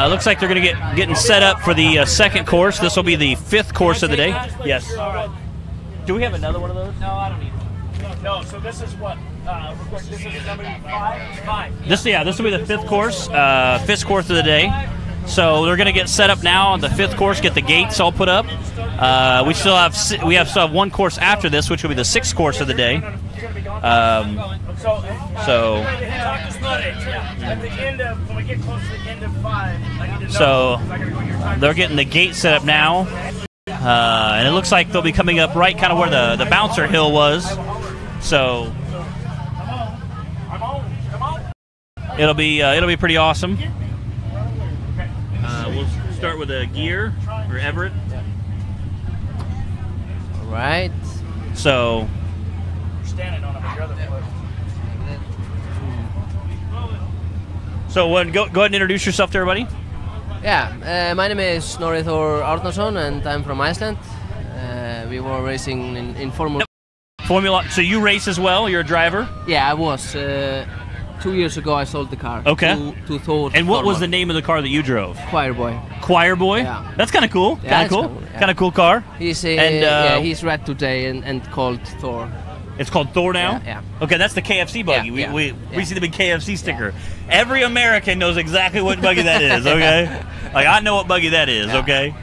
Looks like they're going to getting set up for the second course. This will be the 5th course of the day. Yes. Do we have another one of those? No, I don't need it. No, so this is what? This is number 5? This will be the 5th course, 5th course of the day. So they're going to get set up now on the 5th course, get the gates all put up. We still have one course after this, which will be the 6th course of the day. So at the end of, when we get close to the end of 5, I need to know. So they're getting the gate set up now. And it looks like they'll be coming up right kind of where the bouncer hill was. So it'll be pretty awesome. We'll start with a gear or Everett. All right. So Standing on your other foot. go ahead and introduce yourself to everybody. Yeah, my name is Snorri Thor Árnason and I'm from Iceland. We were racing in Formula. So you race as well? You're a driver? Yeah, I was. 2 years ago I sold the car. Okay. To Thor. And what was the name of the car that you drove? Choir Boy. Choir Boy? Yeah. That's kind of cool. Yeah, Kind of cool. cool, yeah. Kind of cool car. He's red today and called Thor. It's called Thor now? Yeah. Okay, that's the KFC buggy. Yeah, We see the big KFC sticker. Every American knows exactly what buggy that is, okay? Like, I know what buggy that is, okay?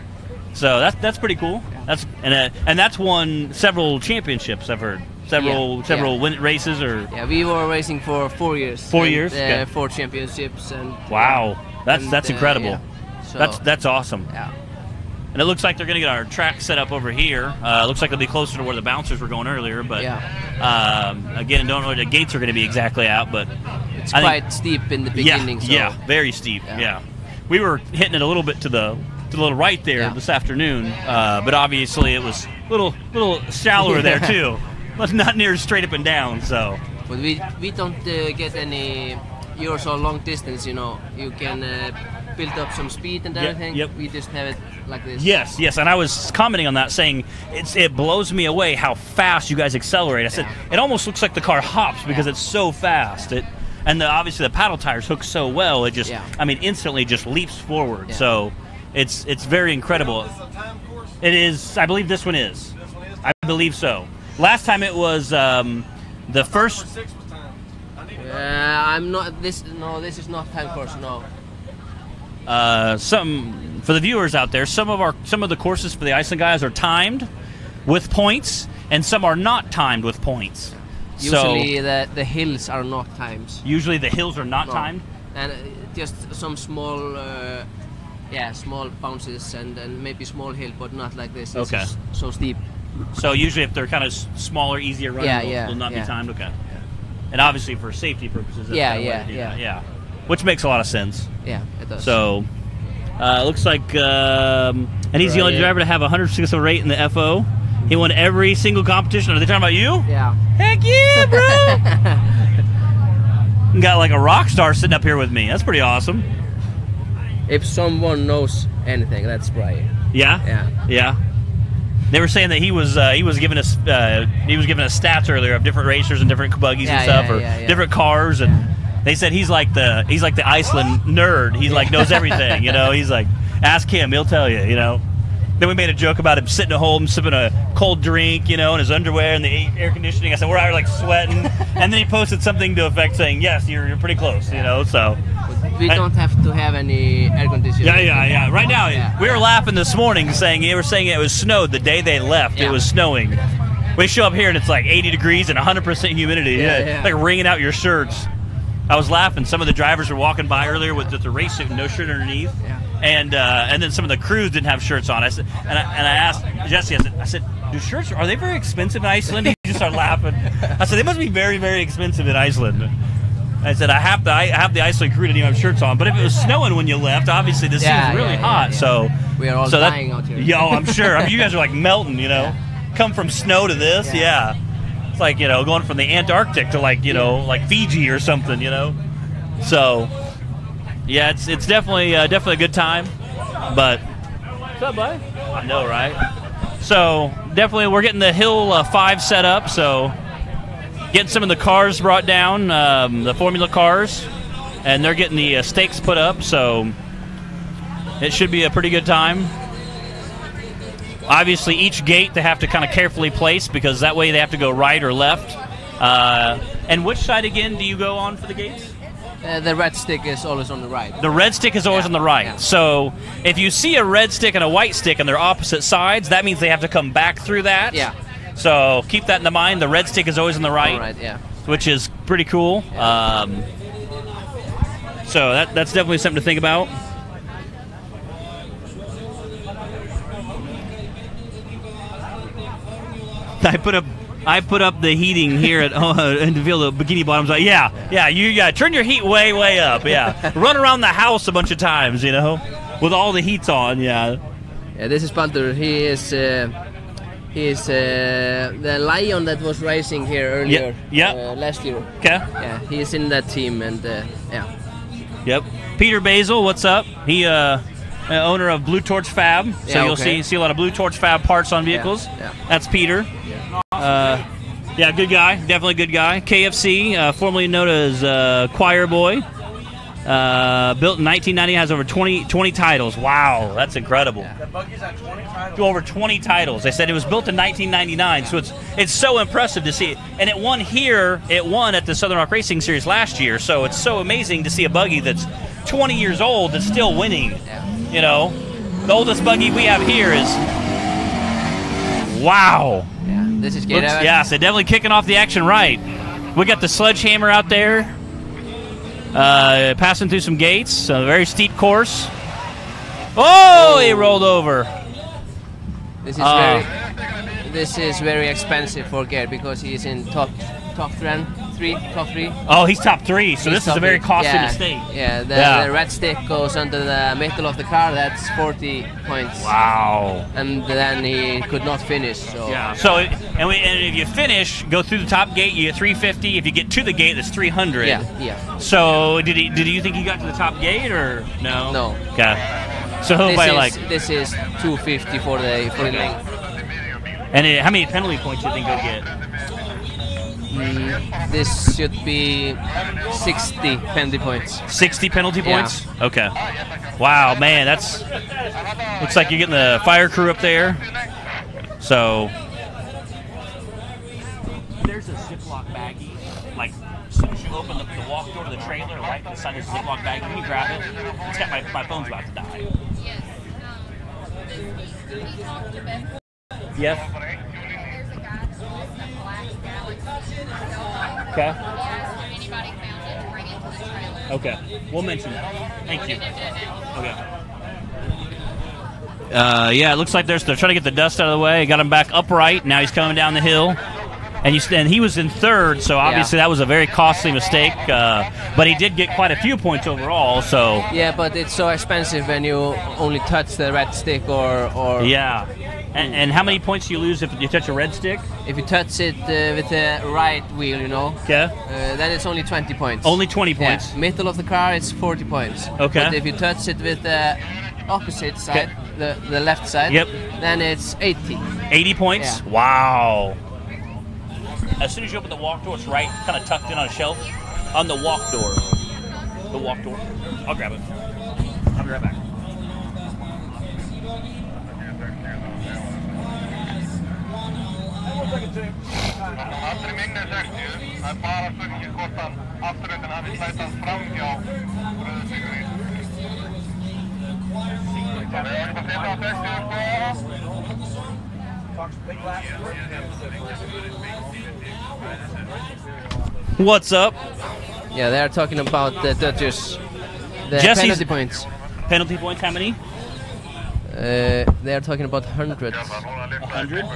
So that's pretty cool. And that's won several championships, I've heard. Several win races or. Yeah, we were racing for 4 years. 4 years. Okay. 4 championships and. Wow, that's incredible. Yeah. So, That's awesome. Yeah. And it looks like they're going to get our track set up over here. Looks like it'll be closer to where the bouncers were going earlier, but again, don't know where the gates are going to be exactly out, but it's quite steep in the beginning. Yeah, very steep. Yeah. We were hitting it a little bit to the right there this afternoon, but obviously it was a little shallower there too. But not near straight up and down, so. But we don't get any yours or long distance, you know. You can build up some speed and everything. Yep. We just have it like this. Yes, and I was commenting on that, saying it blows me away how fast you guys accelerate. I said it almost looks like the car hops because it's so fast. Obviously the paddle tires hook so well. It just, instantly just leaps forward. Yeah. So it's very incredible. It is. I believe this one is. I believe so. Last time it was the first. I'm not this. No, this is not time course. No. Some for the viewers out there. Some of the courses for the Iceland guys are timed with points, and some are not timed with points. Usually the hills are not timed. Usually the hills are not timed. And just some small. Small bounces and maybe small hill, but not like this. Okay. This is so steep. So usually if they're kind of smaller, easier running, they'll not be timed. Okay. Yeah. And obviously for safety purposes. That's which makes a lot of sense. Yeah, it does. So, looks like, and he's the only driver to have 106 rate in the FO. He won every single competition. Are they talking about you? Yeah. Heck yeah, bro! Got like a rock star sitting up here with me. That's pretty awesome. If someone knows anything, that's Brian. Yeah. They were saying that he was giving us stats earlier of different racers and different buggies and stuff, different cars, and they said he's like the Iceland nerd. He's like knows everything, you know. He's like, ask him, he'll tell you, you know. Then we made a joke about him sitting at home sipping a cold drink, you know, in his underwear and the air conditioning. I said we're out like sweating, and then he posted something to effect saying, yes, you're pretty close, you know. So. We don't have to have any air conditioning. Yeah. Right now, we were laughing this morning they were saying it was snowed the day they left. It was snowing. We show up here and it's like 80 degrees and 100% humidity. Like wringing out your shirts. I was laughing. Some of the drivers were walking by earlier with just a race suit and no shirt underneath, and then some of the crews didn't have shirts on. I said, and I asked Jesse. I said, do shirts, are they very expensive in Iceland? He just started laughing. I said, they must be very, very expensive in Iceland. I said, I have the Iceland crew didn't even have shirts on. But if it was snowing when you left, obviously this seems really hot. So we are all dying out here. Yo, I'm sure. I mean, you guys are like melting. You know, come from snow to this. Yeah. It's like, you know, going from the Antarctic to like, you know, like Fiji or something. You know. So yeah, it's definitely a good time. But what's up, bud? I know, right? So definitely, we're getting the Hill 5 set up. So. Getting some of the cars brought down, the Formula cars, and they're getting the stakes put up, so it should be a pretty good time. Obviously, each gate they have to kind of carefully place because that way they have to go right or left. And which side again do you go on for the gates? The red stick is always on the right. The red stick is always on the right. Yeah. So if you see a red stick and a white stick and they're opposite sides, that means they have to come back through that. Yeah. So keep that in mind. The red stick is always on the right, which is pretty cool. Yeah. So that's definitely something to think about. I put up the heating here at in the field of Bikini Bottoms. Like, you turn your heat way up. Yeah, run around the house a bunch of times, you know, with all the heats on. Yeah. Yeah, this is Baldur. He is the lion that was racing here earlier last year. Okay. Yeah, he is in that team, and Yep. Peter Basil, what's up? He owner of Blue Torch Fab. So you'll see a lot of Blue Torch Fab parts on vehicles. Yeah. That's Peter. Yeah. Good guy. Definitely good guy. KFC, formerly known as Choir Boy. Built in 1990, has over 20 titles. Wow, that's incredible. The buggy's at 20 titles. Over 20 titles. They said it was built in 1999, so it's so impressive to see. And it won at the Southern Rock Racing Series last year, so it's so amazing to see a buggy that's 20 years old that's still winning. Yeah. You know, the oldest buggy we have here is, wow. Yeah, this is good. Yeah, so definitely kicking off the action right. We got the sledgehammer out there. Passing through some gates, a very steep course. Oh, he rolled over. This is very expensive for Geir because he is in top three. Oh, he's top 3, so this is a very costly mistake. Yeah, the red stick goes under the middle of the car. That's 40 points. Wow. And then he could not finish. So yeah. So and if you finish, go through the top gate, you get 350. If you get to the gate, that's 300. Yeah. So did you think he got to the top gate or no? No. Okay. So this is 250 for the length. And how many penalty points do you think he'll get? This should be 60 penalty points. 60 penalty points? Okay. Wow, man, looks like you're getting the fire crew up there. So there's a Ziploc baggie. Like, as soon as you open the walk door to the trailer, right beside there's a Ziploc baggie. Can you grab it? It's got my phone's about to die. Yes. Okay. Okay. We'll mention that. Thank you. Okay. Yeah, it looks like they're trying to get the dust out of the way. Got him back upright. Now he's coming down the hill. And he was in third, so obviously that was a very costly mistake. But he did get quite a few points overall. So yeah, but it's so expensive when you only touch the red stick or yeah. And how many points do you lose if you touch a red stick? If you touch it with the right wheel, you know. Okay. Then it's only 20 points. Only 20 points. Yeah. Middle of the car, it's 40 points. Okay. But if you touch it with the opposite side, the left side, then it's 80. 80 points? Yeah. Wow. As soon as you open the walk door, it's right, kind of tucked in on a shelf. On the walk door. The walk door. I'll grab it. I'll be right back. Allri minni 60, það bara spurningin hvort hann afturöndin hafi slætast framhjá Rauðsigurinn. Það ekki að setja á 60 What's up? Yeah, they are talking about the judges. The Jesse's- penalty points. Penalty points, how many? They are talking about 100. 100? Og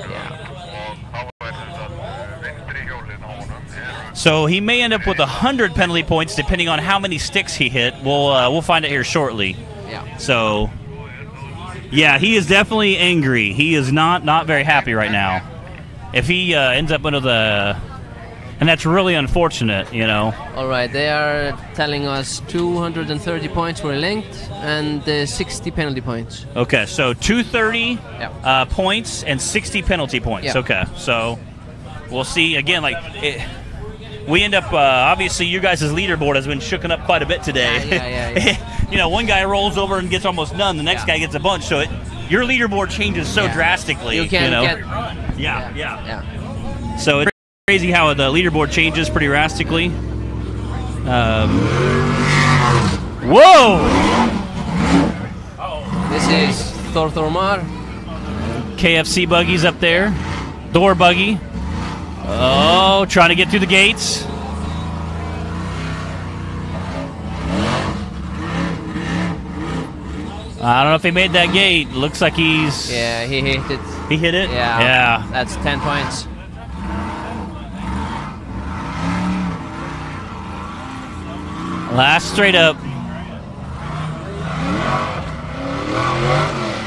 þá vinstri hjólinn á honum So he may end up with 100 penalty points depending on how many sticks he hit. We'll find it here shortly. Yeah. So, yeah, he is definitely angry. He is not very happy right now. If he ends up under the... And that's really unfortunate, you know. All right, they are telling us 230 points were linked and 60 penalty points. Okay, so 230 Yeah. points and 60 penalty points. Yeah. Okay, so we'll see. Again, we end up, obviously, you guys' leaderboard has been shooken up quite a bit today. Yeah. You know, one guy rolls over and gets almost none. The next Yeah. guy gets a bunch. So your leaderboard changes so Yeah. drastically. You can know? get... Yeah. So it's crazy how the leaderboard changes pretty drastically. Whoa! This is Thormar. KFC buggies up there. Door buggy. Oh, trying to get through the gates. I don't know if he made that gate. Looks like he's... Yeah, he hit it. He hit it? Yeah. Yeah. That's 10 points. Last straight up.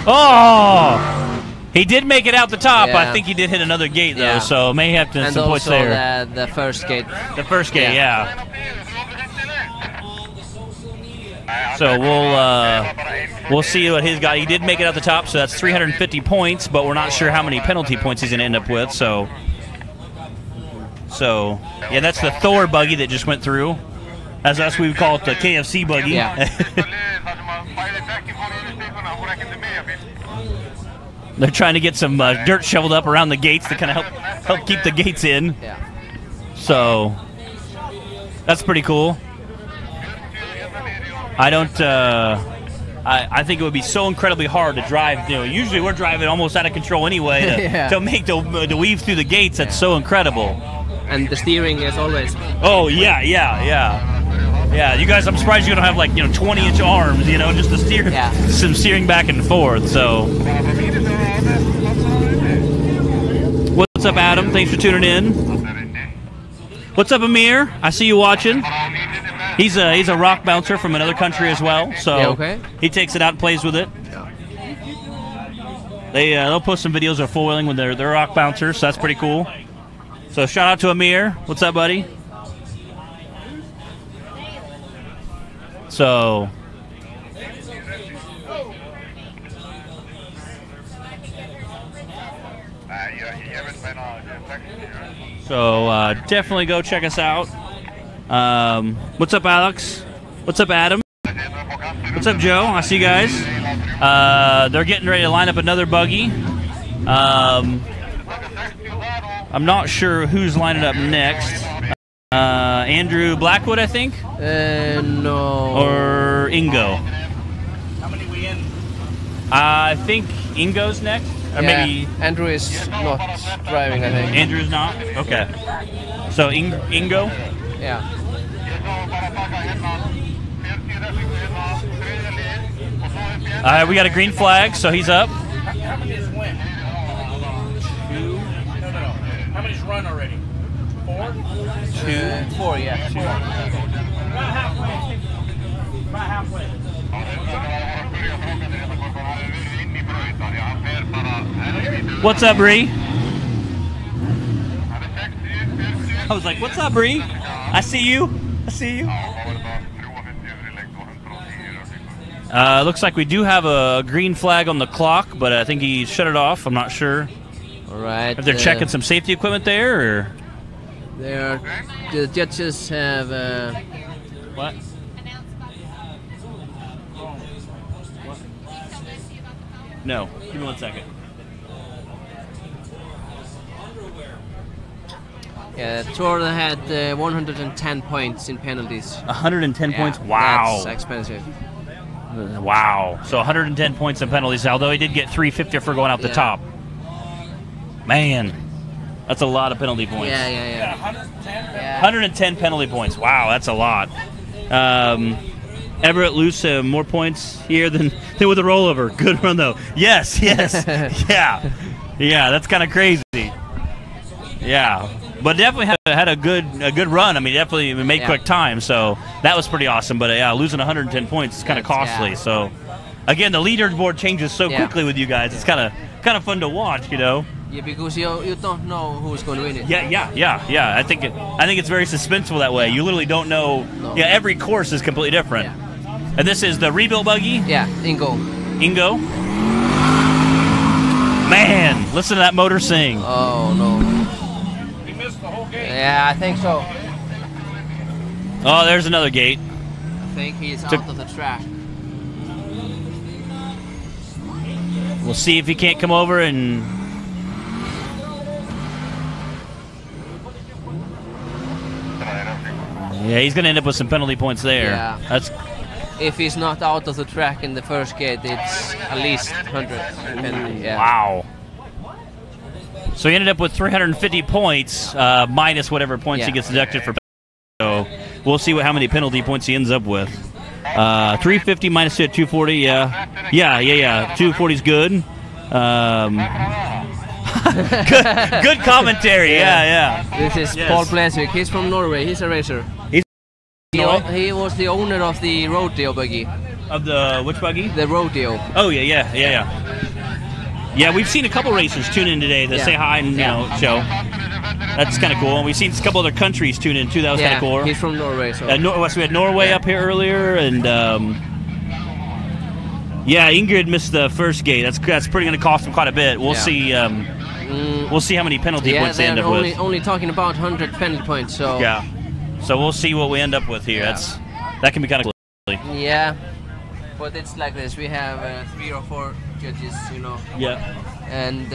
Oh! He did make it out the top. Yeah. I think he did hit another gate, though, Yeah. so may have to And some points also there. the first gate. The first gate, Yeah. yeah. So we'll see what his got. He did make it out the top, so that's 350 points, but we're not sure how many penalty points he's going to end up with. So yeah, that's the Thor buggy that just went through. As us, we would call it the KFC buggy. Yeah. They're trying to get some dirt shoveled up around the gates to kind of help keep the gates in. Yeah. So that's pretty cool. I don't. I think it would be so incredibly hard to drive. You know, usually we're driving almost out of control anyway to, Yeah. to make the weave through the gates. That's so incredible. And the steering is always... Oh yeah. You guys, I'm surprised you don't have 20-inch arms. Just to steer, Yeah. some steering back and forth. So, what's up, Adam? Thanks for tuning in. What's up, Amir? I see you watching. He's a rock bouncer from another country as well, so Yeah, okay. he takes it out and plays with it. They'll post some videos of foiling with their rock bouncers, so that's pretty cool. So shout out to Amir. What's up, buddy? So definitely go check us out. What's up, Alex? What's up, Adam? What's up, Joe? I see you guys. They're getting ready to line up another buggy. I'm not sure who's lining up next. Andrew Blackwood, I think? No. Or Ingo? How many we in? I think Ingo's next. Or maybe Andrew is not driving, I think. Andrew's not? Okay. So Ingo? Yeah. We got a green flag, so he's up. How many is win? 2? No. How many's run already? 4? 4, yeah. 2. About halfway. About halfway. What's up, Bree? I was like, what's up, Bree? I see you. Looks like we do have a green flag on the clock, but I think he shut it off. I'm not sure All right. if they're checking some safety equipment there, or The judges have... what? No, give me 1 second. Yeah, Tor had 110 points in penalties. 110 points? Yeah, Wow. That's expensive. Wow. So 110 points in penalties, although he did get 350 for going out the Yeah. top. Man. That's a lot of penalty points. Yeah. 110 penalty points. Wow, that's a lot. Everett loose more points here than with a rollover. Good run though. Yes. Yeah. That's kind of crazy. Yeah, but definitely had a good run. I mean, definitely made quick time. So that was pretty awesome. But yeah, losing 110 points is kind of costly. So again, the leaderboard changes so quickly with you guys. It's kind of fun to watch, you know. Yeah, because you don't know who's going to win it. Yeah. I think it's very suspenseful that way. You literally don't know. No. Yeah, every course is completely different. Yeah. And this is the rebuilt buggy. Yeah, Ingo. Man, listen to that motor sing. Oh no. He missed the whole gate. Yeah, I think so. Oh, there's another gate. I think he's out of the track. We'll see if he can't come over and. Yeah, he's going to end up with some penalty points there. Yeah. If he's not out of the track in the first gate, it's at least 100 penalty. Yeah. Wow. So he ended up with 350 points, minus whatever points he gets deducted for. So we'll see how many penalty points he ends up with. 350 minus 240. Yeah. 240 is good. Good commentary. Yeah. This is Paul Blesvik. He's from Norway. He's a racer. He was the owner of the rodeo buggy. Of the which buggy? The rodeo. Oh yeah. Yeah, we've seen a couple racers tune in today to say hi and show. That's kind of cool. And we've seen a couple other countries tune in too. That was kind of cool. He's from Norway. So. We had Norway up here earlier, and Ingrid missed the first gate. That's probably going to cost him quite a bit. We'll see. We'll see how many penalty points they end up with. Only talking about 100 penalty points. So So we'll see what we end up with here. That can be kind of cool. Yeah, but it's like this. We have 3 or 4 judges, you know. Yeah. And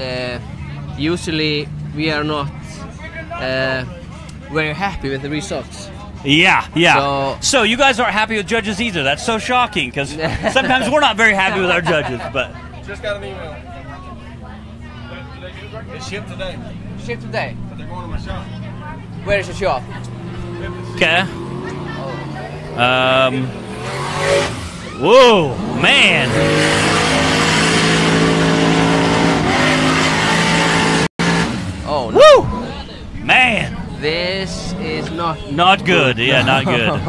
usually we are not very happy with the results. Yeah. So you guys aren't happy with judges either. That's so shocking because sometimes we're not very happy with our judges. But just got an email. It's shipped today. Shipped today? But they're going to my shop. Where is the shop? Okay. Whoa, man. Oh, no. Woo! Man. This is not good. Yeah, not good.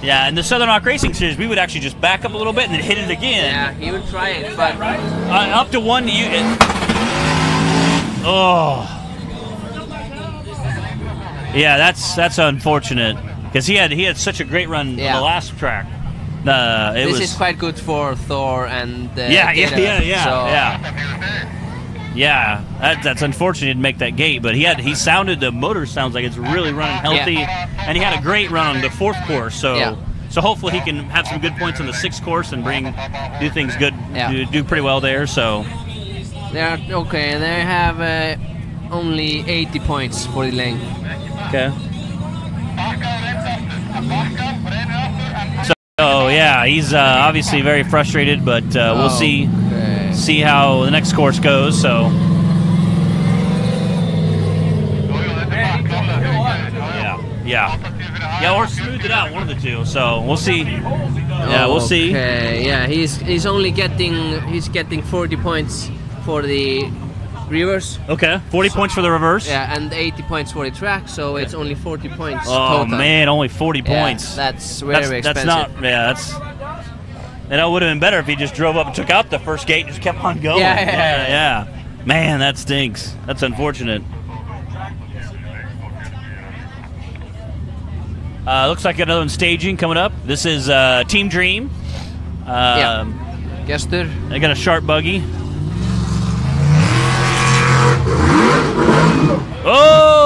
Yeah, in the Southern Rock Racing Series, we would actually just back up a little bit and then hit it again. Yeah, he would try it, but up to one. Yeah, that's unfortunate because he had such a great run on the last track. This is quite good for Thor and Yeah, that's unfortunate he didn't make that gate, but the motor sounds like it's really running healthy, and he had a great run on the 4th course. So hopefully he can have some good points on the 6th course and do things good, do pretty well there. So they're okay. They have only 80 points for the length. Okay. So he's obviously very frustrated, but we'll see how the next course goes. So or smooth it out, one of the two. So we'll see. We'll see. Yeah, he's only getting 40 points for the reverse. Okay, 40 points for the reverse. Yeah, and 80 points for the track, so it's only 40 points total. Oh man, only 40 points. That's very expensive. And it would have been better if he just drove up and took out the first gate and just kept on going. Yeah. Man, that stinks. That's unfortunate. Looks like another one staging coming up. This is Team Dream. Gestur. They got a sharp buggy. Oh!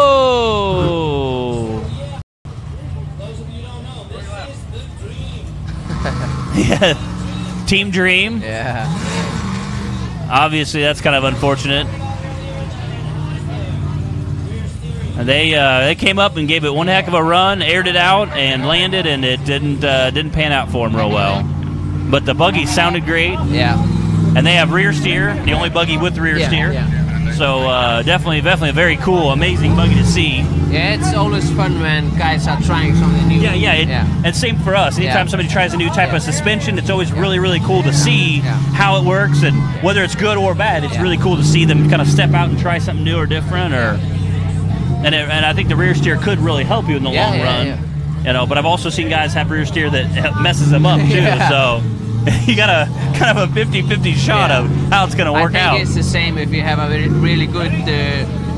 Yeah. Team Dream. Yeah. Obviously, that's kind of unfortunate. And they came up and gave it one heck of a run, aired it out, and landed, and it didn't pan out for them real well. But the buggy sounded great. Yeah. And they have rear steer, the only buggy with rear steer. Yeah. So definitely a very cool, amazing buggy to see. Yeah, it's always fun when guys are trying something new. And same for us. Anytime somebody tries a new type of suspension, it's always really cool to see how it works, and whether it's good or bad, it's really cool to see them kind of step out and try something new or different. And I think the rear steer could really help you in the long run. You know, but I've also seen guys have rear steer that messes them up too. So you got a kind of a 50-50 shot of how it's going to work out. I think it's the same if you have a really good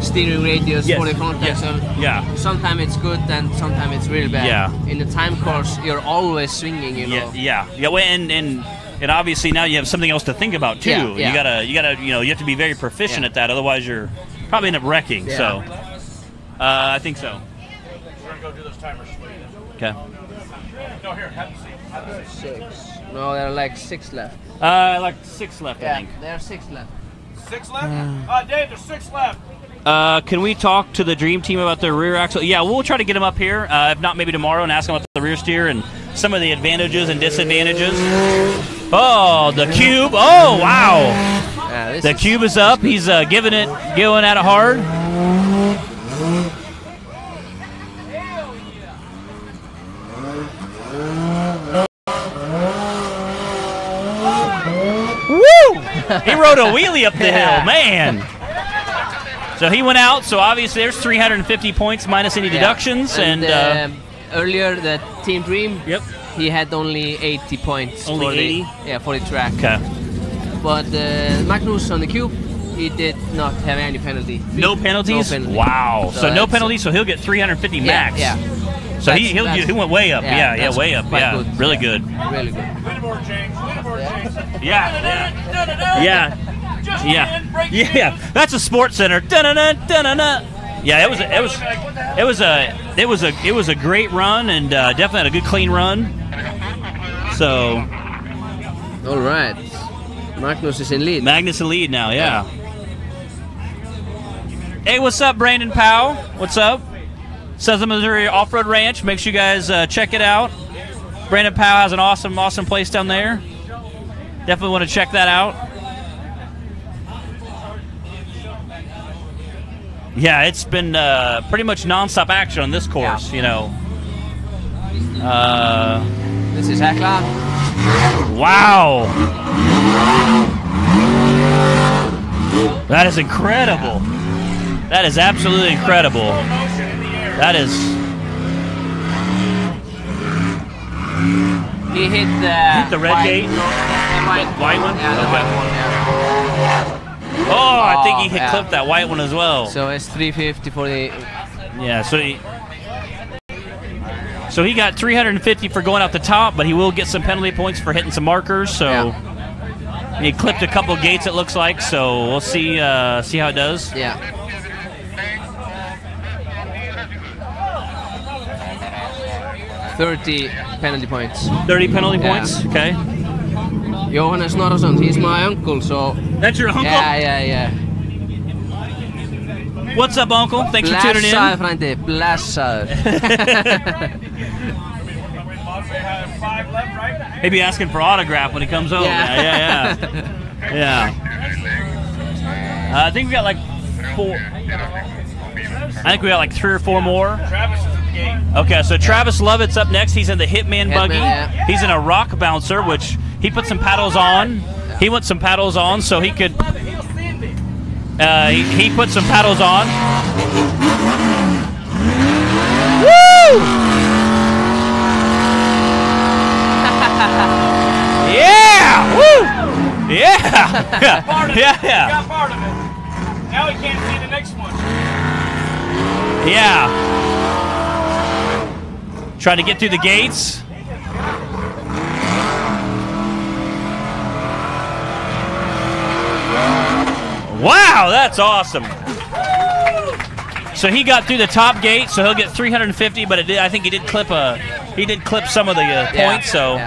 steering radius for the front axle. Sometimes it's good and sometimes it's really bad. In the time course, you're always swinging, you know. Well, and obviously now you have something else to think about too. You gotta you have to be very proficient at that. Otherwise, you're probably end up wrecking. So I think so. We're gonna go do those timers. Okay. No, here, have a seat. 6. No, there are like 6 left. Like 6 left, I think. There are 6 left. 6 left? Dave, there's 6 left. Can we talk to the Dream Team about their rear axle? Yeah, we'll try to get them up here. If not, maybe tomorrow, and ask them about the rear steer and some of the advantages and disadvantages. Oh, the cube! Oh, wow! The cube is up. He's going at it hard. He rode a wheelie up the hill, man. So he went out. So obviously there's 350 points minus any deductions. And earlier the Team Dream, he had only 80 points. Only 80? For the track. Okay. But Magnus on the cube, he did not have any penalty. No penalties? No penalty. Wow. So no penalties. So he'll get 350 max. So he went way up. Yeah, way up. Yeah, good. Really good. Really good. Leaderboard, James. Yeah. That's a sports center. Yeah, it was a great run, and definitely had a good clean run. So. All right. Magnus is in lead. Magnus in lead now. Yeah. Hey, what's up, Brandon Powell? What's up? Southern Missouri Off-Road Ranch. Make sure you guys check it out. Brandon Powell has an awesome place down there. Definitely want to check that out. Yeah, it's been pretty much non-stop action on this course, you know. This is Hekla. Wow. That is incredible. That is absolutely incredible. That is. He hit the red gate? White one? Yeah, the white one, Oh, I think he clipped that white one as well. So it's 350 for the. Yeah, so he got 350 for going out the top, but he will get some penalty points for hitting some markers. So he clipped a couple gates, it looks like. So we'll see how it does. Yeah. 30 penalty points. 30 penalty points? Okay. Johannes Norrson, he's my uncle, so. That's your uncle? Yeah. What's up, uncle? Thanks for tuning in. Blessaður, frændi. Blessaður. Maybe asking for autograph when he comes home. Yeah. I think we got like 4. I think we got like 3 or 4 more. Travis is at the gate. Okay, so Travis Lovett's up next. He's in the Hitman buggy. Yeah. He's in a rock bouncer, which he put some paddles on. He wants some paddles on so he could. He put some paddles on. Woo! Yeah! Woo! Yeah! Got part of it. Now he can't see the next one. Yeah. Trying to get through the gates. Wow, that's awesome. So he got through the top gate, so he'll get 350. But I think he did clip some of the points. So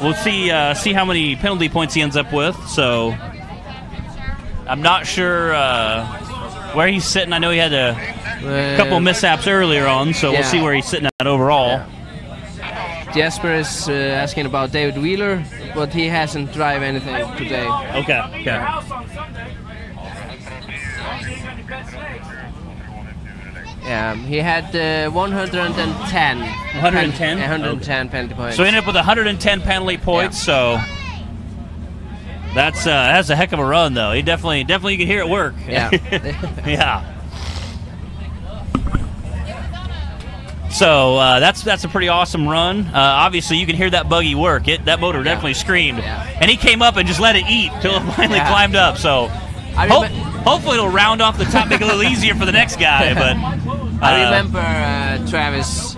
we'll see how many penalty points he ends up with. So I'm not sure where he's sitting. I know he had a couple mishaps earlier on, so we'll see where he's sitting at overall. Yeah. Jesper is asking about David Wheeler, but he hasn't driven anything today. Okay. Yeah, he had 110. 110? 110 penalty points. So he ended up with 110 penalty points. So that's a heck of a run, though. He definitely you can hear it work. Yeah. Yeah. So that's a pretty awesome run. Obviously, you can hear that buggy work. That motor definitely screamed. Yeah. And he came up and just let it eat till it finally climbed up. So hopefully it'll round off the top, make it a little easier for the next guy. But I remember Travis'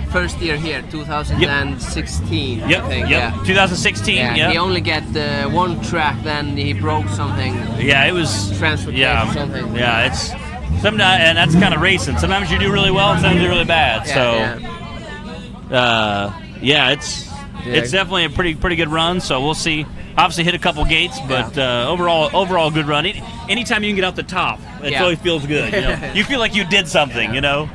first year here, 2016. Yep, I think. yep. 2016. Yeah, he only got one track, then he broke something. Yeah, it was transfer case or something. Yeah, it's sometimes, and that's kind of racing. Sometimes you do really well, and sometimes you do really bad. It's definitely a pretty good run. So we'll see. Obviously hit a couple gates, but overall good run. Anytime you can get out the top, it always feels good. You know? You feel like you did something. You know.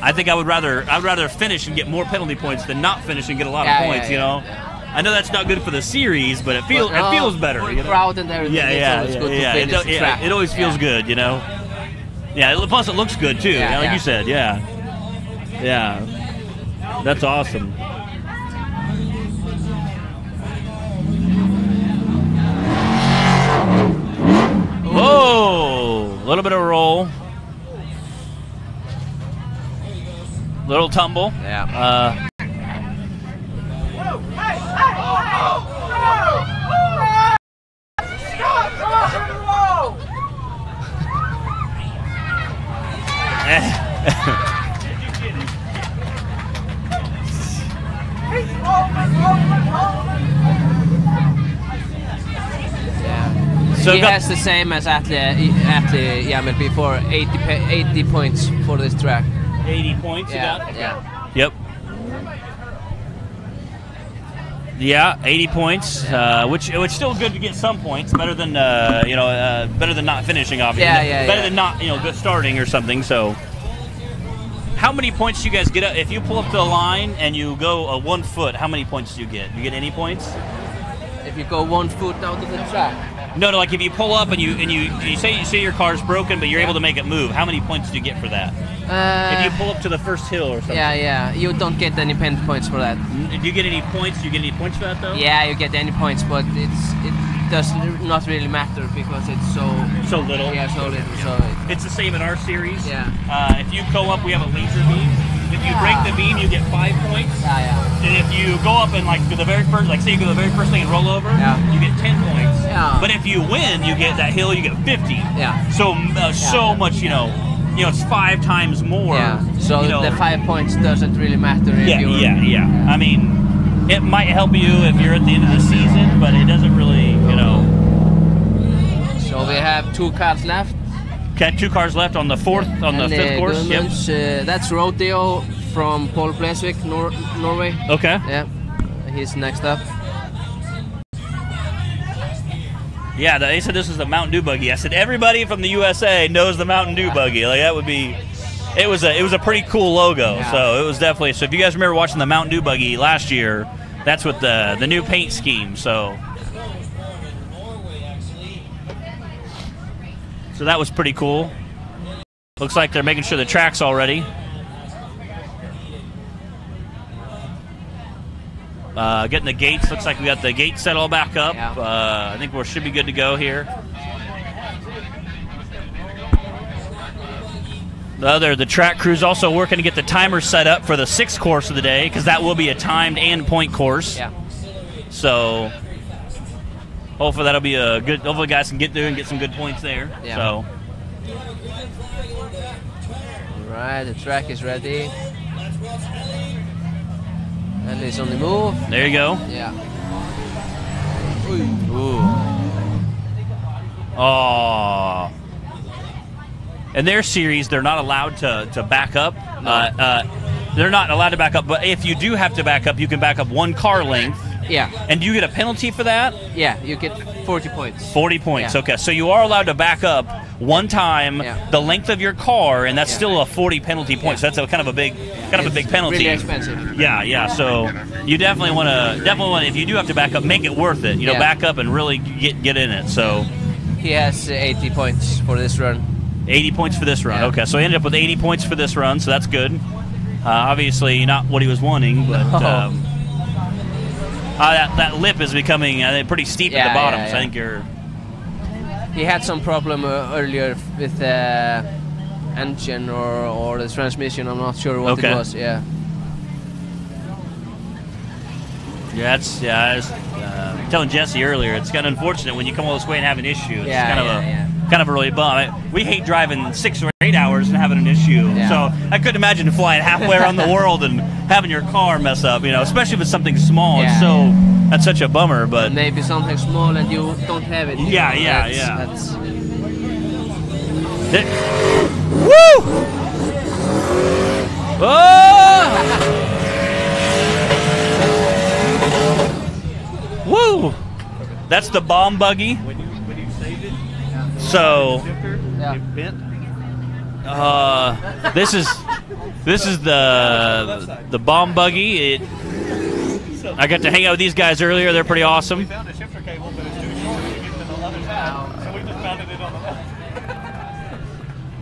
I think I'd rather finish and get more penalty points than not finish and get a lot of points. You know. I know that's not good for the series, but it feels better. For the crowd and everything, it's good to finish the track. It always feels good, you know. Yeah, plus it looks good too, like you said. Yeah, that's awesome. Whoa, a little bit of a roll, little tumble. Yeah. So he has the same as Atle Jamel before, 80 points for this track. 80 points, Yeah. Yep. Yeah, 80 points, which it's still good to get some points. Better than better than not finishing, obviously. Better than not good starting or something. So, how many points do you guys get up if you pull up to the line and you go 1 foot? How many points do you get? You get any points? If you go 1 foot out of the track. No, like if you pull up and you say your car's broken, but you're able to make it move. How many points do you get for that? If you pull up to the first hill or something. Yeah. You don't get any penalty points for that. Do you get any points? Do you get any points for that though? Yeah, you get any points, but it does not really matter because it's so little. Yeah, so little. So it's the same in our series. Yeah. If you go up, we have a laser beam. If you break the beam, you get 5 points. Yeah. And if you go up and do the very first, say you go the very first thing and roll over, you get 10 points. Yeah. But if you win, you get that hill, you get 50. Yeah. So much, it's 5 times more. Yeah. So the 5 points doesn't really matter if Yeah. I mean, it might help you if you're at the end of the season, but it doesn't really, So we have 2 cars left. Okay, 2 cars left on the fifth course. Yep. That's Rodeo from Paul Blesvik, Norway. Okay. Yeah, he's next up. Yeah, they said this was the Mountain Dew buggy. I said everybody from the USA knows the Mountain Dew buggy. Like that would be. It was a pretty cool logo. Yeah. So it was definitely. So if you guys remember watching the Mountain Dew buggy last year, that's with the new paint scheme. So that was pretty cool. Looks like they're making sure the track's all ready. Getting the gates. Looks like we got the gates set all back up. Yeah. I think we should be good to go here. The track crew's also working to get the timer set up for the 6th course of the day because that will be a timed and point course. Yeah. So hopefully that'll be a good. Hopefully guys can get there and get some good points there. Yeah. So. All right, the track is ready. And it's on the move. There you go. Yeah. Ooh. Oh. In their series, they're not allowed to back up. No. They're not allowed to back up, but if you do have to back up, you can back up 1 car length. Yeah. And do you get a penalty for that? Yeah, you get 40 points. 40 points, Yeah. okay. So you are allowed to back up 1 time the length of your car, and that's still a 40 penalty point. So that's kind of a big penalty. Really expensive. Yeah. So you definitely want to, if you do have to back up, make it worth it. Back up and really get in it. So he has 80 points for this run. 80 points for this run. Yeah. Okay, so he ended up with 80 points for this run, so that's good. Obviously, not what he was wanting, but that lip is becoming pretty steep at the bottom. So I think you're. He had some problem earlier with the engine or the transmission. I'm not sure what it was. Yeah. Yeah, I was telling Jesse earlier, it's kind of unfortunate when you come all this way and have an issue. It's kind of a really bum. We hate driving 6 or 8 hours and having an issue. Yeah. So I couldn't imagine flying halfway around the world and having your car mess up, especially if it's something small. Yeah. That's such a bummer. But maybe something small and you don't have it. That's... Woo! Oh! Woo! That's the bomb buggy. When you saved it, so it bent. this is the bomb buggy. I got to hang out with these guys earlier. They're pretty awesome. We found a shifter cable, but it's too short to get to the other side, so we just mounted it on the left.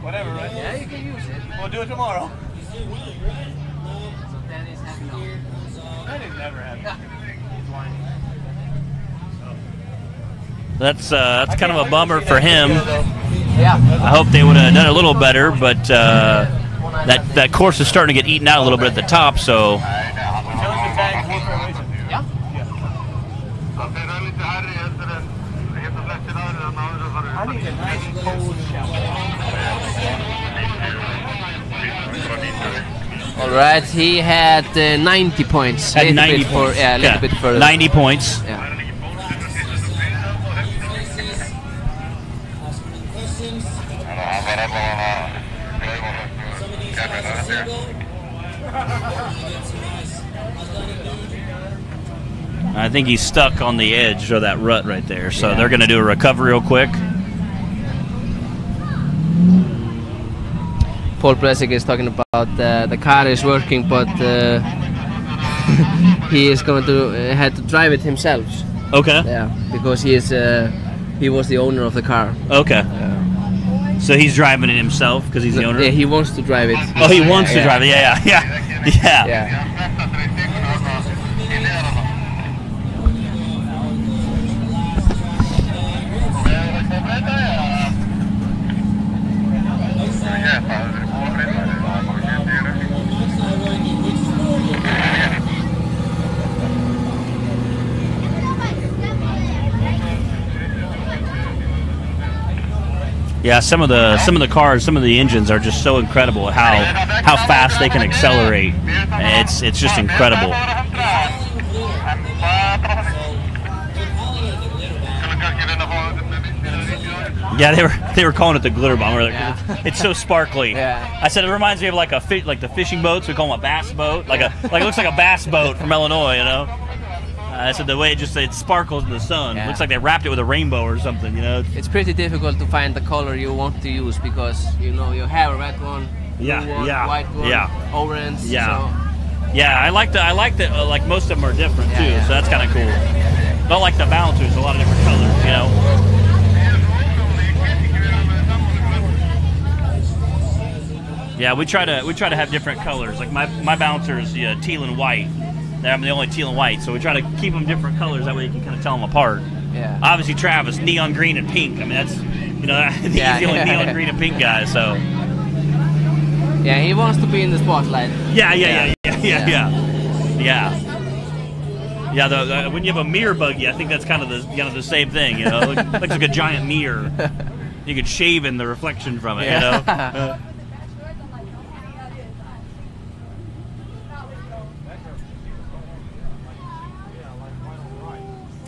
Whatever, right? Yeah, you can use it. We'll do it tomorrow. So Dan is happy now. That is never happened. That's kind of a bummer for him. Yeah. I hope they would have done a little better, but that course is starting to get eaten out a little bit at the top. So I need a nice cold shower. All right, he had 90 points. Had 90 bit points. A little bit further. 90 points. Yeah. I think he's stuck on the edge of that rut right there. So they're going to do a recovery real quick. Paul Pressig is talking about the car is working, but he is going to had to drive it himself. Okay. Yeah, because he was the owner of the car. Okay. So he's driving it himself because he's the owner? Yeah, he wants to drive it. Oh, he wants to drive it. Yeah. Yeah, some of the cars, some of the engines are just so incredible how fast they can accelerate. It's just incredible. Yeah, they were calling it the glitter bomb. It's so sparkly. Yeah. I said it reminds me of like the fishing boats. We call them a bass boat. It looks like a bass boat from Illinois, I said the way it sparkles in the sun. Yeah. Looks like they wrapped it with a rainbow or something, It's pretty difficult to find the color you want to use because you have a red one, blue one, white one, orange. Yeah. Yeah, I like the like most of them are different too, so that's kind of cool. Not like the bouncers, a lot of different colors, Yeah, we try to have different colors. Like my bouncer is teal and white. I'm the only teal and white, so we try to keep them different colors. That way you can kind of tell them apart. Yeah. Obviously, Travis, neon green and pink. I mean, that's he's the only neon green and pink guy. So. Yeah, he wants to be in the spotlight. Yeah. When you have a mirror buggy, I think that's kind of the same thing. It looks like a giant mirror. You could shave in the reflection from it.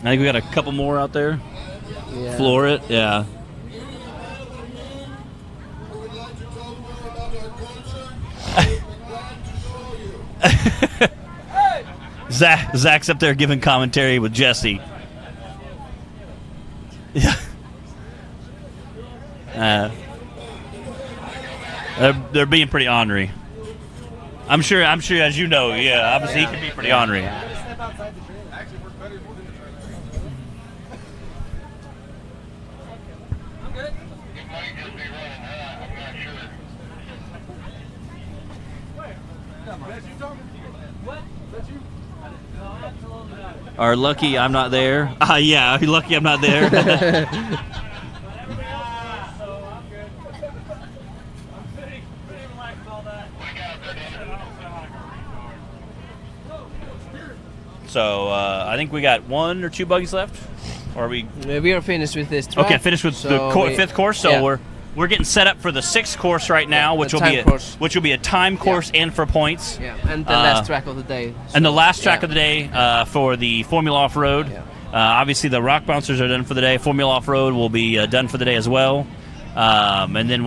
I think we got a couple more out there. Yeah. Floor it, yeah. Zach's up there giving commentary with Jesse. Yeah. They're being pretty ornery. I'm sure, as you know, obviously he can be pretty ornery. Are lucky I'm not there. Yeah, lucky I'm not there. So I think we got 1 or 2 buggies left. Or are we? We are finished with this track. Okay, finished with the 5th course. So we're getting set up for the 6th course right now, which will be a time course and for points. Yeah, and the last track of the day. So, and the last track of the day for the Formula Off-Road. Yeah. Obviously, the rock bouncers are done for the day. Formula Off-Road will be done for the day as well. And then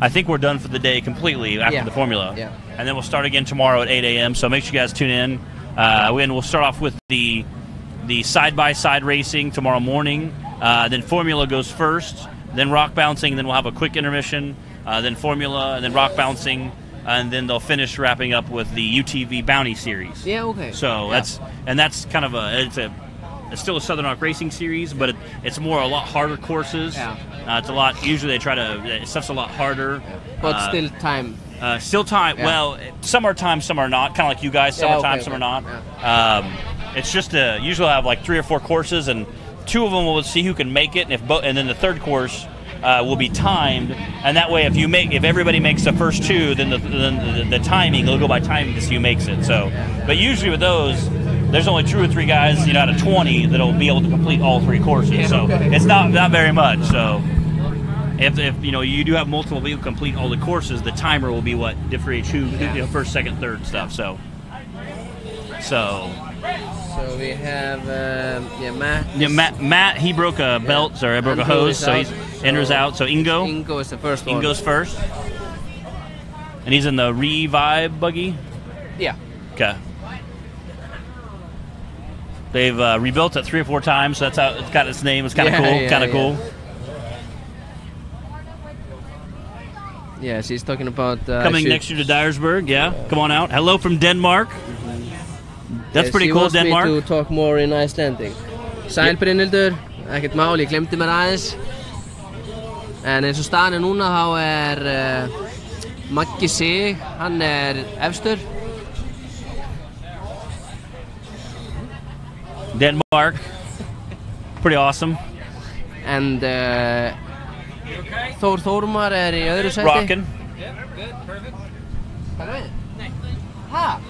I think we're done for the day completely after the Formula. Yeah. And then we'll start again tomorrow at 8 a.m. So make sure you guys tune in. We'll start off with the side-by-side racing tomorrow morning. Then Formula goes first. Then rock bouncing. Then we'll have a quick intermission. Then Formula, and then rock bouncing. And then they'll finish wrapping up with the UTV Bounty Series. Yeah, okay. So that's kind of it's still a Southern Rock Racing Series, but it's a lot harder courses. Yeah. It's a lot. Usually stuff's a lot harder. Yeah. But still time. Still time. Yeah. Well, some are time, some are not. Kind of like you guys. Some are time, some are not. Yeah. It's just usually I'll have like 3 or 4 courses, and 2 of them will see who can make it, and then the 3rd course will be timed, and that way if everybody makes the first 2, then the timing will go by timing to see who makes it. So, but usually with those, there's only 2 or 3 guys out of 20 that'll be able to complete all 3 courses. So it's not very much. So if you do have multiple people complete all the courses, the timer will be what differentiates who first, second, third stuff. So we have Matt. Yeah, Matt. He broke a belt, or I broke a hose, so Ender's out. So Ingo is the first one. Ingo's first, and he's in the Revive buggy. Yeah. Okay. They've rebuilt it 3 or 4 times, so that's how it's got its name. It's kind of cool. Kind of cool. Yeah, she's talking about coming next year to Dyersburg. Yeah, come on out. Hello from Denmark. That's pretty cool, Denmark. She wants me to talk more in Icelandic. Sæl Brynhildur, ekkert mál, ég glemdi mér aðeins. En eins og staðan núna þá Maggi Sig, hann efstur. Denmark, pretty awesome. And Þór Þórmar í öðru sæti. Rockin'. Yeah, good, perfect. Hvað er það?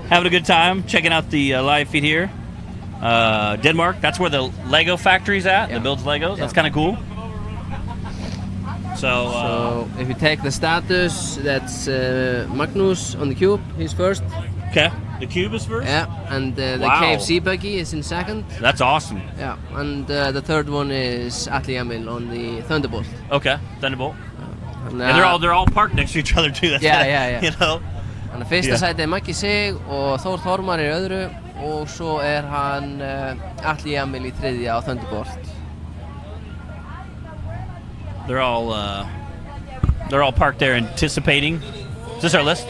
Having a good time, checking out the live feed here. Denmark, that's where the Lego factory's at, that builds Legos. That's kind of cool. So if you take the status, that's Magnus on the cube, he's first. Okay, the cube is first? Yeah, and the KFC buggy is in second. That's awesome. Yeah, and the third one is Atli Emil on the Thunderbolt. Okay, Thunderbolt. And they're all parked next to each other too. That's yeah. You know. Þannig að fyrsta sæti Maggi Sig og Þór Þórmar í öðru og svo hann Atli Emil í þriðja á Thunderbolt. They're all parked there anticipating. Is this our list?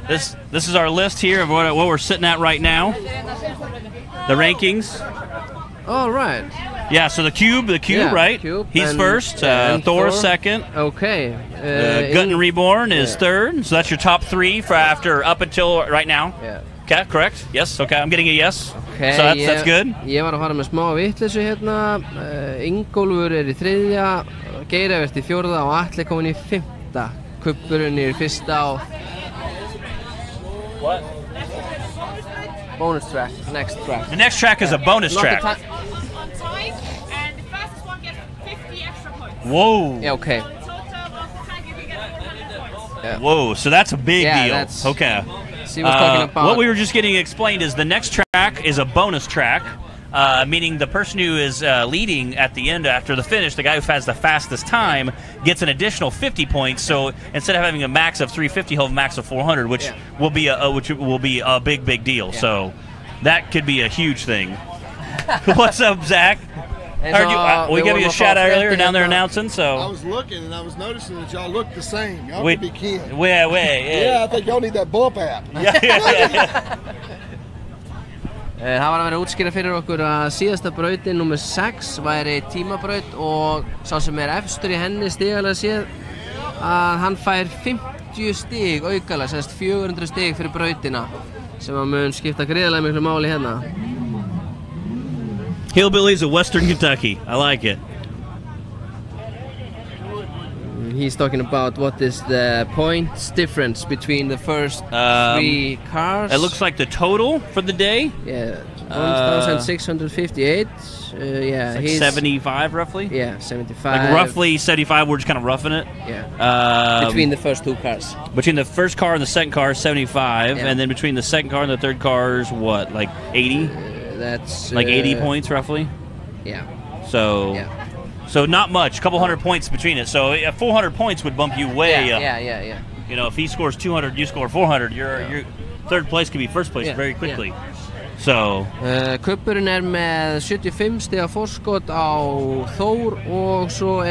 This is our list here of what we're sitting at right now. The rankings. All right. Yeah, so the cube, right? Cube, he's first. Thor second. Okay. Gut and Reborn is third. So that's your top 3 for up until right now. Yeah. Okay, correct. Yes. Okay, I'm getting a yes. Okay. So that's good. Ég var að fara með smá vitleysu hérna. Ingólfur í þriðja, Geirivert í fjórða og Atli komin í 5. Kubburinn í fyrsta og What? Bonus track. Next track. The next track is a bonus track. On time, and the fastest one gets 50 extra points. Whoa. Yeah, okay. Total of the track, you get 400 points. Yeah. Whoa, so that's a big deal. That's, okay. She was talking about what we were just getting explained is the next track is a bonus track, meaning the person who is leading at the end after the finish, the guy who has the fastest time, gets an additional 50 points. So instead of having a max of 350, he'll have a max of 400, which will be a big deal. Yeah. So that could be a huge thing. What's up, Zach? We gave you a shout out earlier down there announcing. So I was looking and I was noticing that y'all look the same. Y'all could be kids. Yeah. Yeah, I think y'all need that bump app. Yeah. Það var að vera útskýra fyrir okkur að síðasta brautin nummer 6 væri tímabraut og sá sem efstur í henni stigalega séð að hann fær 50 stig aukalega, semst 400 stig fyrir brautina sem að mun skipta gríðarlega miklu máli hérna. Hillbillies of Western Kentucky. I like it. He's talking about what is the points difference between the first 3 cars. It looks like the total for the day. Yeah, 1,658. Yeah, like 75 roughly. Yeah, 75. Like roughly 75. We're just kind of roughing it. Yeah. Between the first 2 cars. Between the first car and the second car, 75, yeah. And then between the second car and the third cars, what, like 80? That's like 80 points roughly. Yeah. So. Yeah. So not much, a couple hundred points between it. So 400 points would bump you way up. Yeah. You know, if he scores 200, you score 400. Your third place could be first place very quickly. Yeah. So. Kuppurinn með 75 stiga forskot á Þór og svo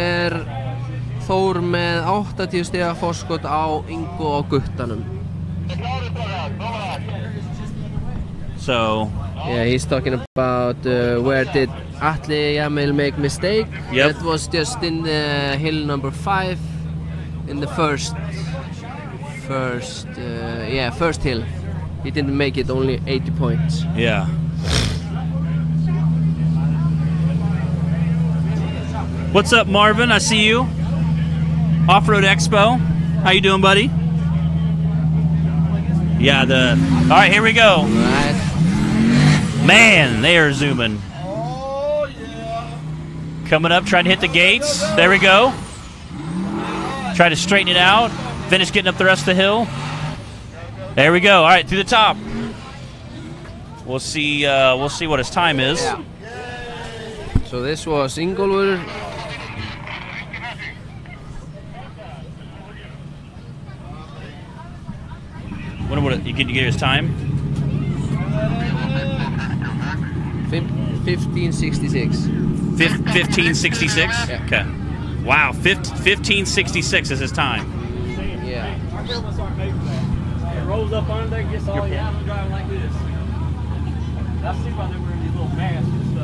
Þór með 80 stiga forskot á Ingo og Guttanum. So. Yeah, he's talking about where did Atli Jamil make mistake. Yep. That was just in the hill number 5 in the first hill. He didn't make it, only 80 points. Yeah. What's up, Marvin? I see you. Off-Road Expo. How you doing, buddy? Yeah, all right, here we go. All right. Man, they are zooming. Oh, yeah. Coming up, trying to hit the gates. There we go. Try to straighten it out. Finish getting up the rest of the hill. There we go. All right, through the top. We'll see what his time is. Yeah. So this was Ingólfur. What you get his time? 1566. 1566? Yeah. Okay. Wow, 1566 is his time. Yeah. It rolls up on there, gets all I'm driving like this. That's why they were in these little masks and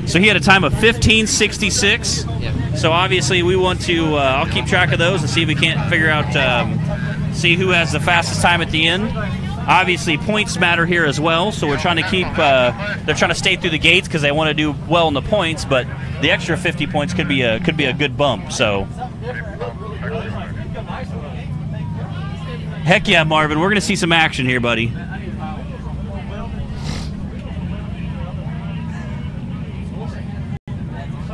stuff. So he had a time of 1566. Yeah. So obviously we want to, I'll keep track of those and see if we can't figure out, see who has the fastest time at the end. Obviously, points matter here as well, so we're trying to keep, they're trying to stay through the gates because they want to do well in the points, but the extra 50 points could be a good bump, so. Heck yeah, Marvin, we're going to see some action here, buddy.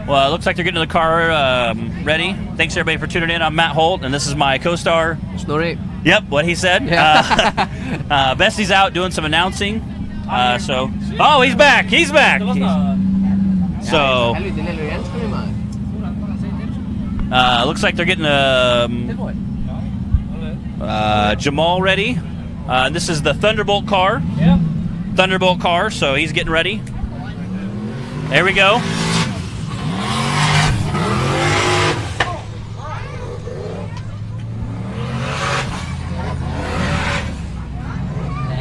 Well, it looks like they're getting the car ready. Thanks, everybody, for tuning in. I'm Matt Holt, and this is my co-star. Snorri. Yep, what he said. Yeah. Besty's out doing some announcing. Oh, he's back. He's back. So, looks like they're getting Jamal ready. This is the Thunderbolt car. Yep. Thunderbolt car, so he's getting ready. There we go.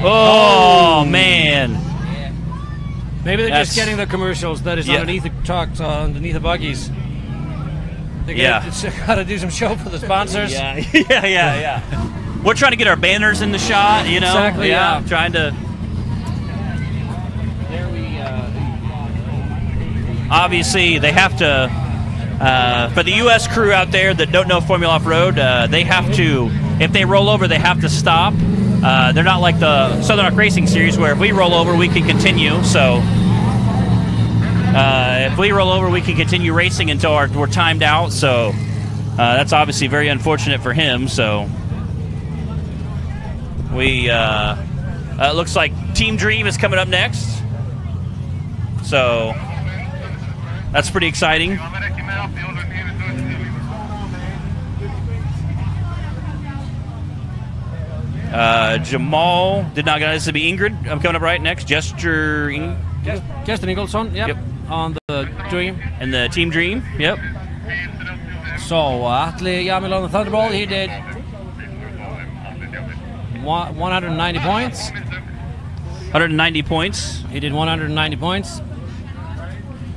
Oh, man. Maybe they're just getting the commercials that is underneath the trucks, underneath the buggies. They got to do some show for the sponsors. Yeah. We're trying to get our banners in the shot, you know? Exactly, yeah. Trying to... Obviously, they have to... for the U.S. crew out there that don't know Formula Off-Road, they have to... If they roll over, they have to stop. They're not like the Southern Rock Racing Series where if we roll over, we can continue. So if we roll over, we can continue racing until we're timed out. So that's obviously very unfortunate for him. So we it looks like Team Dream is coming up next. So that's pretty exciting. Jamal did not get this to be Ingrid. I'm coming up right next. Justin Ingolson, yep. On the Dream. And the Team Dream, yep. So Atli Jamil on the Thunderbolt, he did 190 points. 190 points. He did 190 points.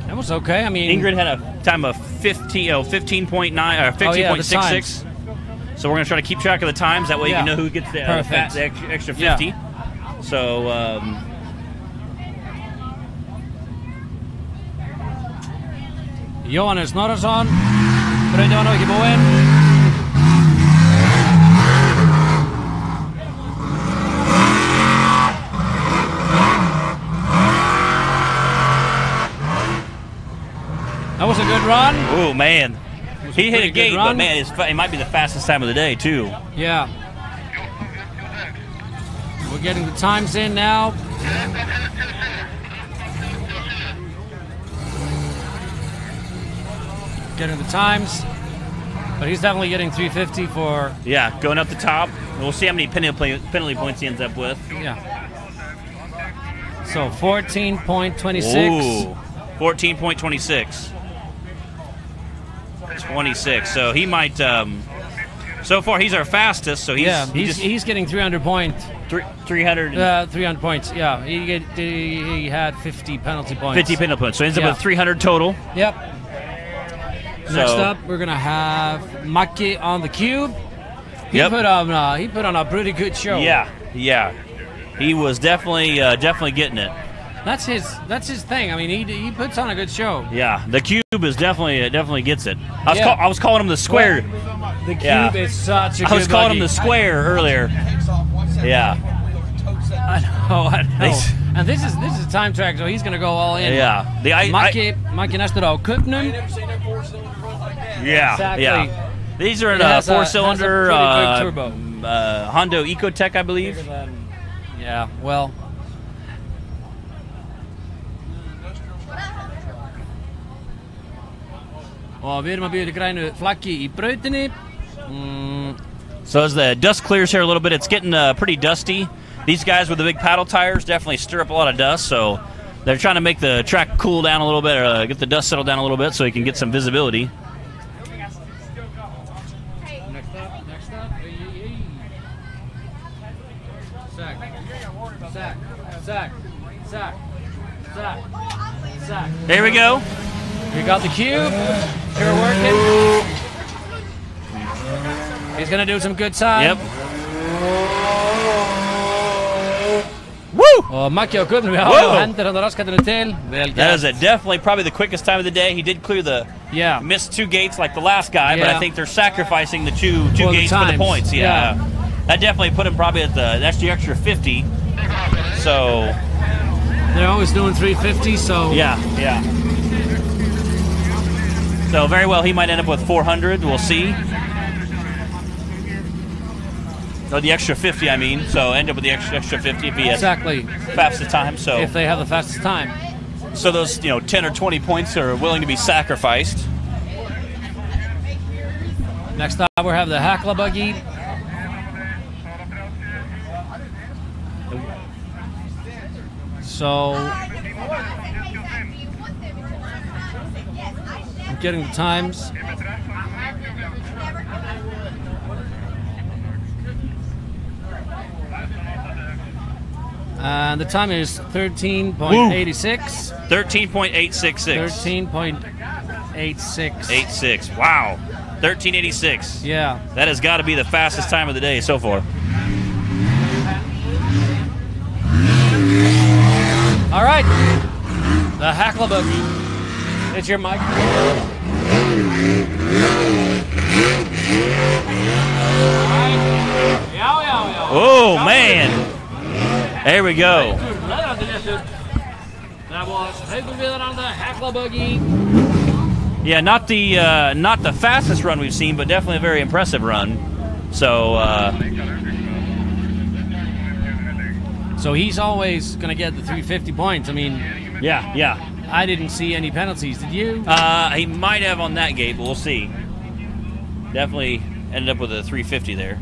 That was okay. I mean, Ingrid had a time of 15.9 or 15.66. So we're going to try to keep track of the times. That way you can know who gets the extra 50. Yeah. So, Johannes Snorrason, bröderna och Boen. That was a good run. Oh man, he hit a gate, run. but man, it might be the fastest time of the day too. Yeah. We're getting the times in now. Getting the times, but he's definitely getting 350 for. Yeah, going up the top. We'll see how many penalty points he ends up with. Yeah. So 14.26. Ooh, 14.26. 26. So he might. So far, he's our fastest. So he's getting 300 points. 300. 300 points. Yeah, he had 50 penalty points. 50 penalty points. So he ends up with 300 total. Yep. Next up, we're gonna have Maki on the cube. He put on a pretty good show. Yeah. He was definitely getting it. That's his thing. I mean, he puts on a good show. Yeah, the cube is definitely gets it. I was calling him the square. Well, the cube is such a good I was calling buggy. him the square earlier. Yeah. I know. And this is a time track, so he's gonna go all in. Yeah. Maki nästa då, Kupnum. Yeah. Exactly. Yeah. These are in a 4-cylinder Hondo Ecotech, I believe. Yeah. Well. Og við erum að byrja grænu flaggi í brautinni. So as the dust clears here a little bit, it's getting pretty dusty. These guys with the big paddle tires definitely stir up a lot of dust, so they're trying to make the track cool down a little bit, or get the dust settled down a little bit so you can get some visibility. Next up. Sack. There we go. We got the cube. We're working. He's gonna do some good time. Yep. Woo! Og Maki og Kupnum, já, hendur hann raskatinu til. That is definitely probably the quickest time of the day. He did clear the missed 2 gates like the last guy, but I think they're sacrificing the two gates for the points. Yeah. That definitely put him probably at that's the extra 50. So they're always doing 350, so yeah. So very well, he might end up with 400. We'll see. Or the extra 50, I mean. So end up with the extra 50 if he has fastest time. So if they have the fastest time. So those 10 or 20 points are willing to be sacrificed. Next up, we have the Hackla buggy. So I'm getting the times. And the time is 13.86. 13.866. 13.86. Wow. 13.86. Yeah. That has got to be the fastest time of the day so far. All right. The Hackla buggy. It's your mic. Oh, man. There we go. That was on the Hackla buggy. Yeah, not the fastest run we've seen, but definitely a very impressive run. So so he's always going to get the 350 points. I mean, yeah. I didn't see any penalties. Did you? He might have on that gate, but we'll see. Definitely ended up with a 350 there.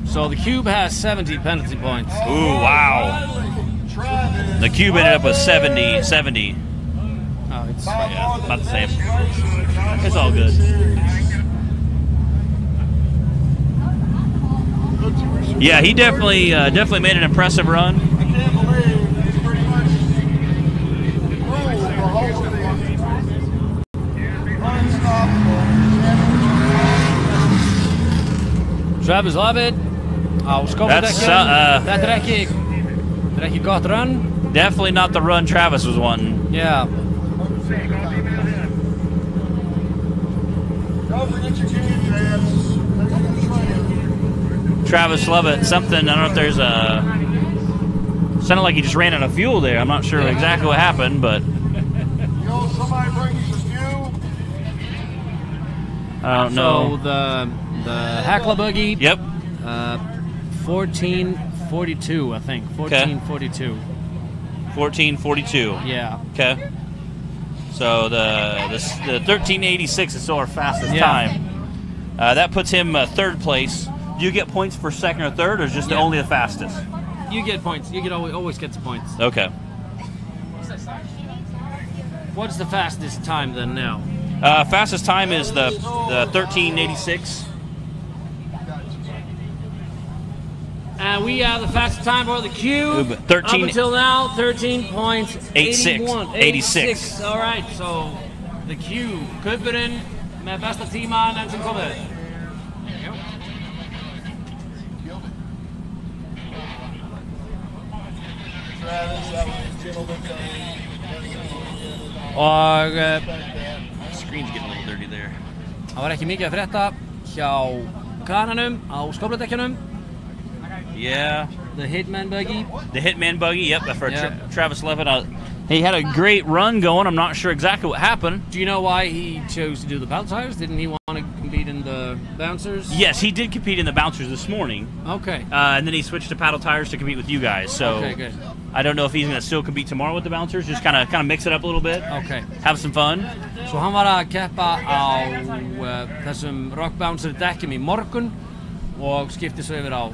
So the cube has 70 penalty points. Ooh, wow. The cube ended up with 70. Oh, it's about the same. It's all good. Yeah, he definitely made an impressive run. I can't believe he's pretty much ruled the whole thing. Unstoppable. Travis Lovett á skóladekkjum. Þetta er ekki gott run. Definitely not the run Travis was wanting. Yeah. Don't forget your candy, Travis. Travis Lovett, something, I don't know if there's a... Sounded like he just ran out of fuel there. I'm not sure exactly what happened, but... Somebody bring you some fuel? I don't know. So the Heckler buggy. Yep. 14:42, I think. 14:42. 14:42. Yeah. Okay. So the 13:86 is still our fastest time. That puts him third place. Do you get points for second or third, or is just only the fastest? You get points. You get always get the points. Okay. What's the fastest time then now? Fastest time is the 13:86. And we have the fastest time for the Q. 13 up until now, 13.81. 86. All right, so the Q. Kuppurinn með besta tíman enn sem komið. Og Screen's getting a little dirty there. það var ekki mikið að frétta hjá kananum á skófladekkjunum. Yeah. The Hitman buggy. The Hitman buggy, yep, that's for Travis Levitt. He had a great run going. I'm not sure exactly what happened. Do you know why he chose to do the bounce tires? Didn't he want to compete in the bouncers? Yes, he did compete in the bouncers this morning. Okay. And then he switched to paddle tires to compete with you guys. So okay, good. I don't know if he's going to still compete tomorrow with the bouncers. Just kind of mix it up a little bit. Okay. Have some fun. Svo hann var að keppa á þessum rock bouncer dekkjum í morgun og skipti svo yfir á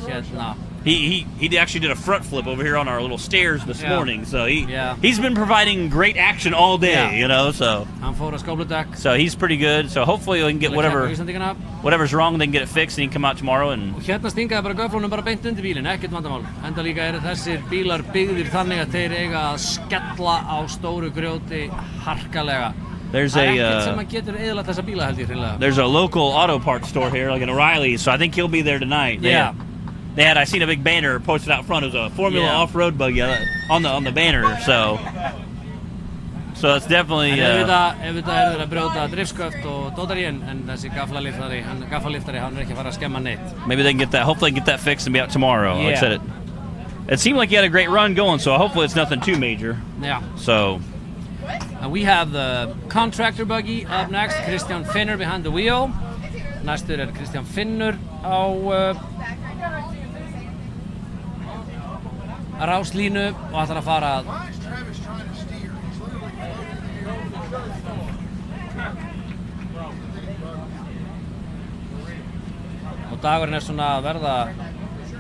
hérna. He actually did a front flip over here on our little stairs this morning, so he's been providing great action all day, you know. So hann fór að skófladekk. So he's pretty good. So hopefully we can get whatever's wrong, they can get it fixed, and he can come out tomorrow. And hérna stingaði bara göflunum bara beint undir bílinn, ekkert vandamál. Enda líka eru þessir bílar byggðir þannig að þeir eiga að skella á stóru grjóti harkalega. There's There's a local auto parts store here, like an O'Reilly's, so I think he'll be there tonight. I seen a big banner posted out front. It was a Formula off-road buggy on the banner, so it's definitely. Ef þetta að brjóta driftsköft og dótari en þessi gaffaliftari, hann er ekki að fara að skemma neitt. Maybe they can get that. Hopefully, they can get that fixed and be out tomorrow. Like I said, it seemed like he had a great run going, so hopefully it's nothing too major. Yeah. So. We have the contractor buggy up next. Kristján Finnur behind the wheel. Næstur Kristján Finnur á ráslínu og ætlar að fara að og dagurinn svona að verða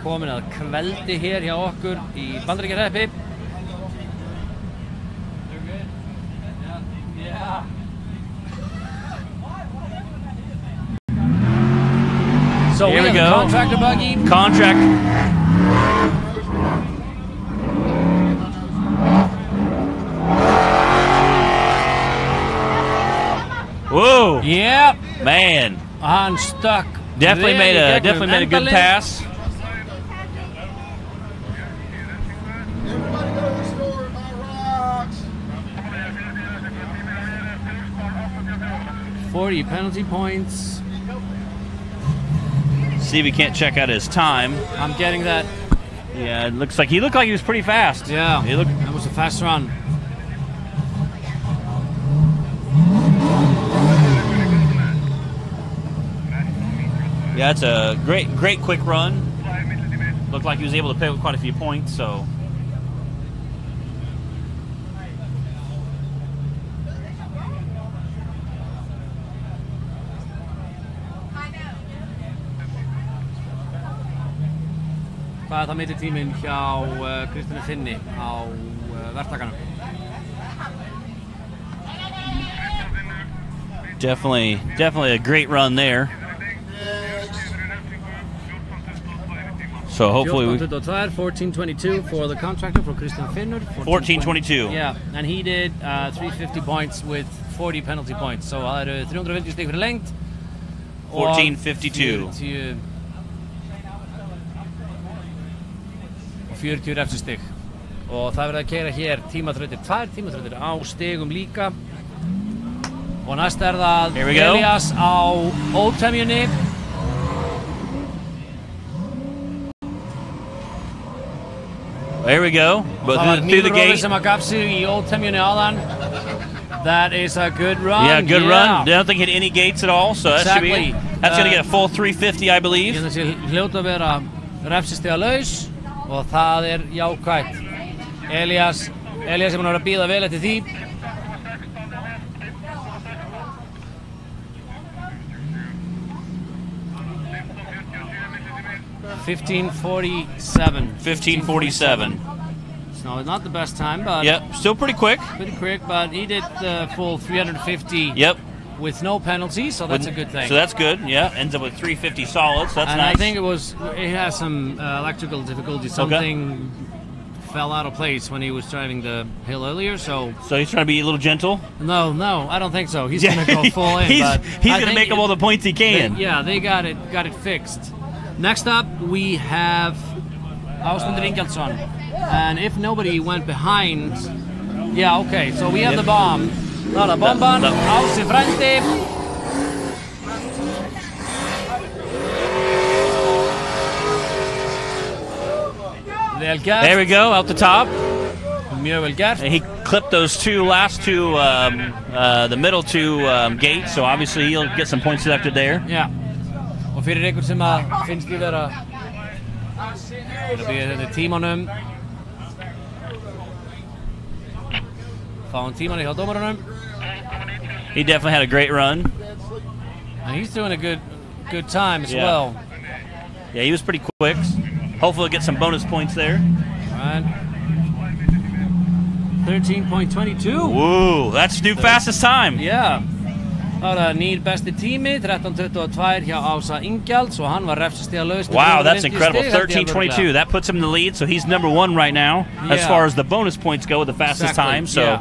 komin að kveldi hér hjá okkur í Bandaríkjahreppi. So here we go. The contractor buggy. Whoa! Yep. Man. I'm stuck. Definitely made a good pass. Everybody go to the store and buy rocks. 40 penalty points. See if we can't check out his time. I'm getting that. Yeah, it looked like he was pretty fast. Yeah, that was a fast run. Yeah, it's a great quick run. Looked like he was able to pick up quite a few points, so. Hvað er það millitíminn hjá Kristjáni Finni á verktakanum? Definitely a great run there. So hopefully we 14:22 for the contractor for Christian Finnur. 14:22. Yeah, and he did 350 points with 40 penalty points. So það eru 350 stig fyrir lengt. 14:52. Og 40 refsistig. Og það verður að keyra hér tímaþrautir, 2 tímaþrautir á stigum líka. Og næst það Elias á ótemjunni. There we go. But through the gate. Sem að gaf sig í ótemjunni áðan. That is a good run. Yeah, good run. I don't think hit any gates at all, so that should be. That's going to get a full 350, I believe. Ég sé hljóta að vera refsistiga laus og það jákvætt. Elias er búinn að vera að bíða vel eftir því. $15:47. So not the best time, but still pretty quick. Pretty quick, but he did the full 350. Yep. With no penalties, so that's a good thing. So that's good. Yeah, ends up with 350 solids. That's and nice. I think it has some electrical difficulties. Something fell out of place when he was driving the hill earlier. So he's trying to be a little gentle. No, I don't think so. He's going to go full in. He's going to make up all the points he can. They got it fixed. Next up, we have Ásmundur Ingjaldsson. And if nobody went behind, okay. So we have the bomb. Nála bomban, Ási frændi. Vel gert. There we go, out the top. Mjög vel gert. And he clipped those last two, the middle two gates, so obviously he'll get some points deducted there. Yeah. Og fyrir ykkur sem að finnst því vera þetta tímanum. Fáum tíman hjá dómarunum. He definitely had a great run. And he's doing a good time as well. Yeah, he was pretty quick. Hopefully he'll get some bonus points there. All right. 13.22. Woo, that's new fastest time. Yeah. Það var nýr besti tími, 13.22 hjá Ása Ingjalds og hann var refsistiga laus. Wow, that's incredible. 13.22. That puts him in the lead, so he's number 1 right now as far as the bonus points go with the fastest time. So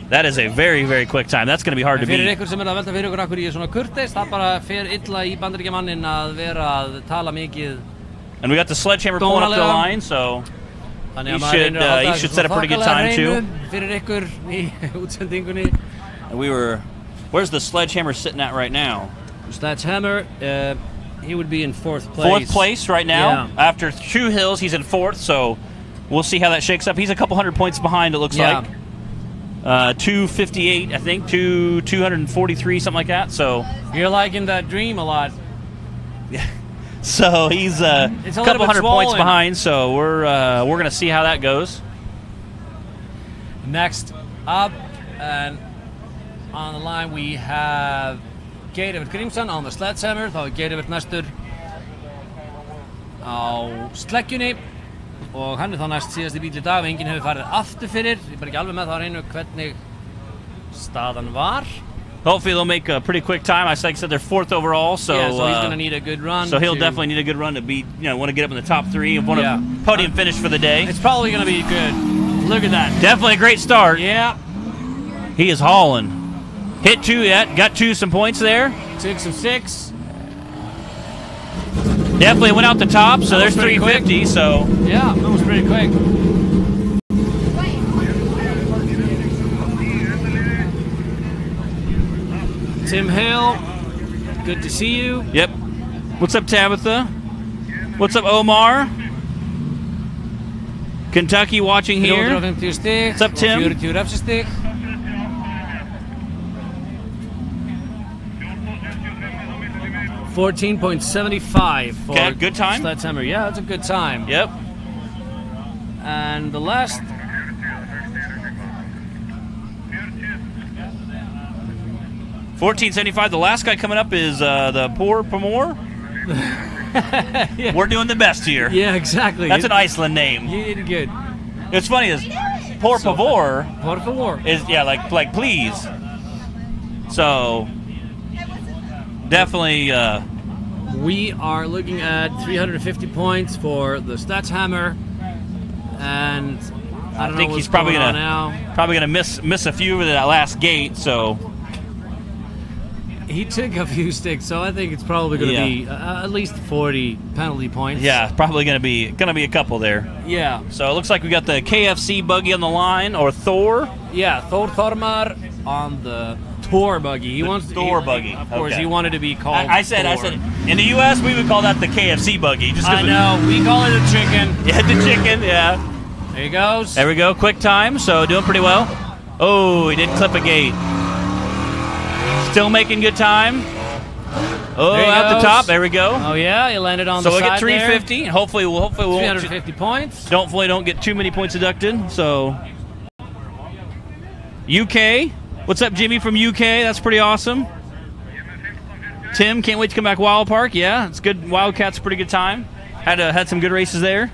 that is a very, very quick time. That's going to be hard to beat. Fyrir ykkur sem að velta fyrir ykkur akkur ég svona kurteis, það bara fer illa í bandaríkjamannin að vera að tala mikið. And we got the sledgehammer pulling up the line, so he should set a pretty good time too. Fyrir ykkur í útsendingunni. And where's the sledgehammer sitting at right now? Sledgehammer, he would be in 4th place. 4th place right now. Yeah. After 2 hills, he's in 4th, so we'll see how that shakes up. He's a couple hundred points behind, it looks like. 258, I think, 243, something like that. So you're liking that dream a lot. Yeah. So he's a couple hundred points behind. So we're gonna see how that goes. Next up, and on the line we have Geirivert Grímsson on the sledgehammer. Þá Geirivert næstur á sleggjunni. Og hann þá næst síðasti bíl í dag og enginn hefur farið aftur fyrir. Ég bara ekki alveg með það á hreinu hvernig staðan var. Hopefully they'll make a pretty quick time. Like I said, they're 4th overall, so he's going to need a good run. So he'll definitely need a good run to be, want to get up in the top 3 and want a podium finish for the day. It's probably going to be good. Look at that. Definitely a great start. Yeah. He is hauling. Hit 2 got some points there. Took some 6. Definitely went out the top, so there's 350. Quick. So yeah, that was pretty quick. Tim Hale, good to see you. Yep. What's up, Tabitha? What's up, Omar? Kentucky watching here. 350 stig. What's up, Tim? 40 refsistig. $14.75 for okay, good time. Sledgehammer. Yeah, that's a good time. Yep. And the last. $14.75. The last guy coming up is the Poor Pomor. Yeah. We're doing the best here. Yeah, exactly. That's an Iceland name. You did good. What's funny is Por favor. Por favor. Is like please. So definitely We are looking at 350 points for the Sledgehammer, and I don't think know he's what's probably going on gonna now. probably gonna miss a few of that last gate. So He took a few sticks, so I think it's probably going to be at least 40 penalty points. yeah, probably gonna be a couple there. Yeah. So it looks like we got the KFC buggy on the line, or Thor. Yeah, Thor Thormar on the Thor buggy. He wants Thor he- buggy. Of course, Okay. he wanted to be called. I said Thor. in the U.S. we would call that the KFC buggy. Just 'cause I know. We call it a chicken. Yeah, the chicken. Yeah. There he goes. There we go. Quick time. So doing pretty well. Oh, he did clip a gate. Still making good time. Oh, There he out the goes. top. There we go. Oh yeah, he landed on So the we side get 350. there. Hopefully we won't 350 points. hopefully don't get too many points deducted. So UK. What's up, Jimmy from UK? That's pretty awesome. Tim, can't wait to come back Wild Park. Yeah, it's good. Wildcats, pretty good time. Had some good races there.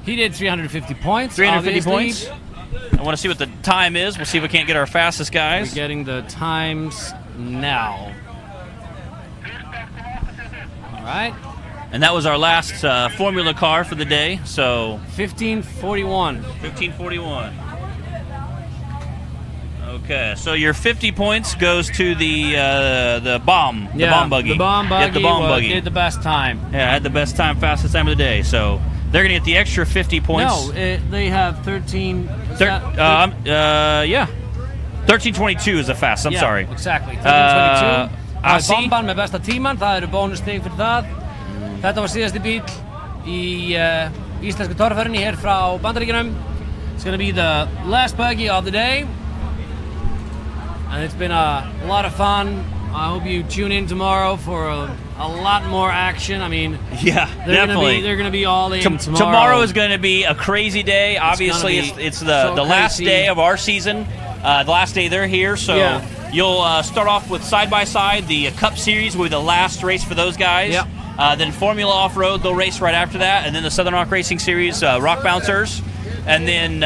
He did 350 points. 350 obviously. points. I want to see what the time is. We'll see if we can't get our fastest guys. We're getting the times now. All right. And that was our last Formula car for the day. So 1541. 1541. Okay, so your 50 points goes to the bomb, the bomb buggy. The bomb buggy. Yeah, the bomb buggy. Did the best time. Yeah, had the best time, fastest time of the day. So they're gonna get the extra 50 points. No, they have 13. Yeah, 13:22 is the fast. I'm yeah, sorry. Exactly. 1322. I see. Bomban með besta tíman, það eru bónustig fyrir það. Þetta var síðasti bíl í íslensku torfærinni hér frá Bandaríkjunum. It's going to be the last buggy of the day. And it's been a lot of fun. I hope you tune in tomorrow for a lot more action. I mean, Yeah, definitely. They're gonna be all in tomorrow. Tomorrow is going to be a crazy day. Obviously, it's the last crazy. day of our season. The last day they're here, so Yeah. you'll start off with side-by-side. The Cup Series will be the last race for those guys. Yep. Then Formula Off-Road, they'll race right after that. And then the Southern Rock Racing Series, Rock Bouncers. And then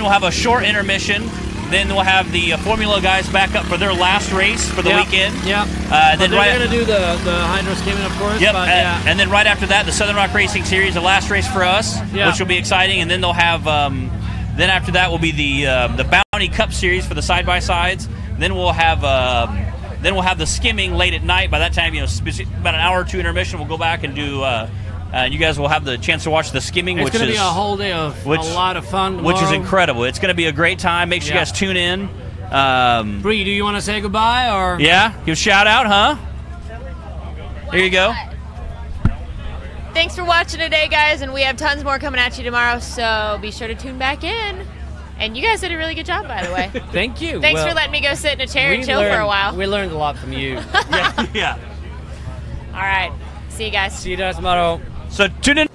we'll have a short intermission. Then we'll have the Formula guys back up for their last race for the weekend. Yeah. Then they're going to do the hydro skimming, of course. Yep, But, yeah. and then right after that, the Southern Rock Racing Series, the last race for us, Yeah. which will be exciting. And then they'll have, then after that will be the Bounty Cup Series for the side by sides. Then we'll have the skimming late at night. By that time, about an hour or two intermission, we'll go back and do. You guys will have the chance to watch the skimming, It's which going to is be a whole day of a lot of fun which is tomorrow. incredible. It's going to be a great time. Make sure you Yeah. guys tune in. Bree, do you want to say goodbye or? Yeah, give a shout out, huh? There you go. Thanks for watching today, guys, and we have tons more coming at you tomorrow, so be sure to tune back in. And you guys did a really good job, by the way. Thank you. Thanks Well, for letting me go sit in a chair and we chill for a learned- while. We learned a lot from you. Yeah. All right. See you guys. See you guys tomorrow. So tune in.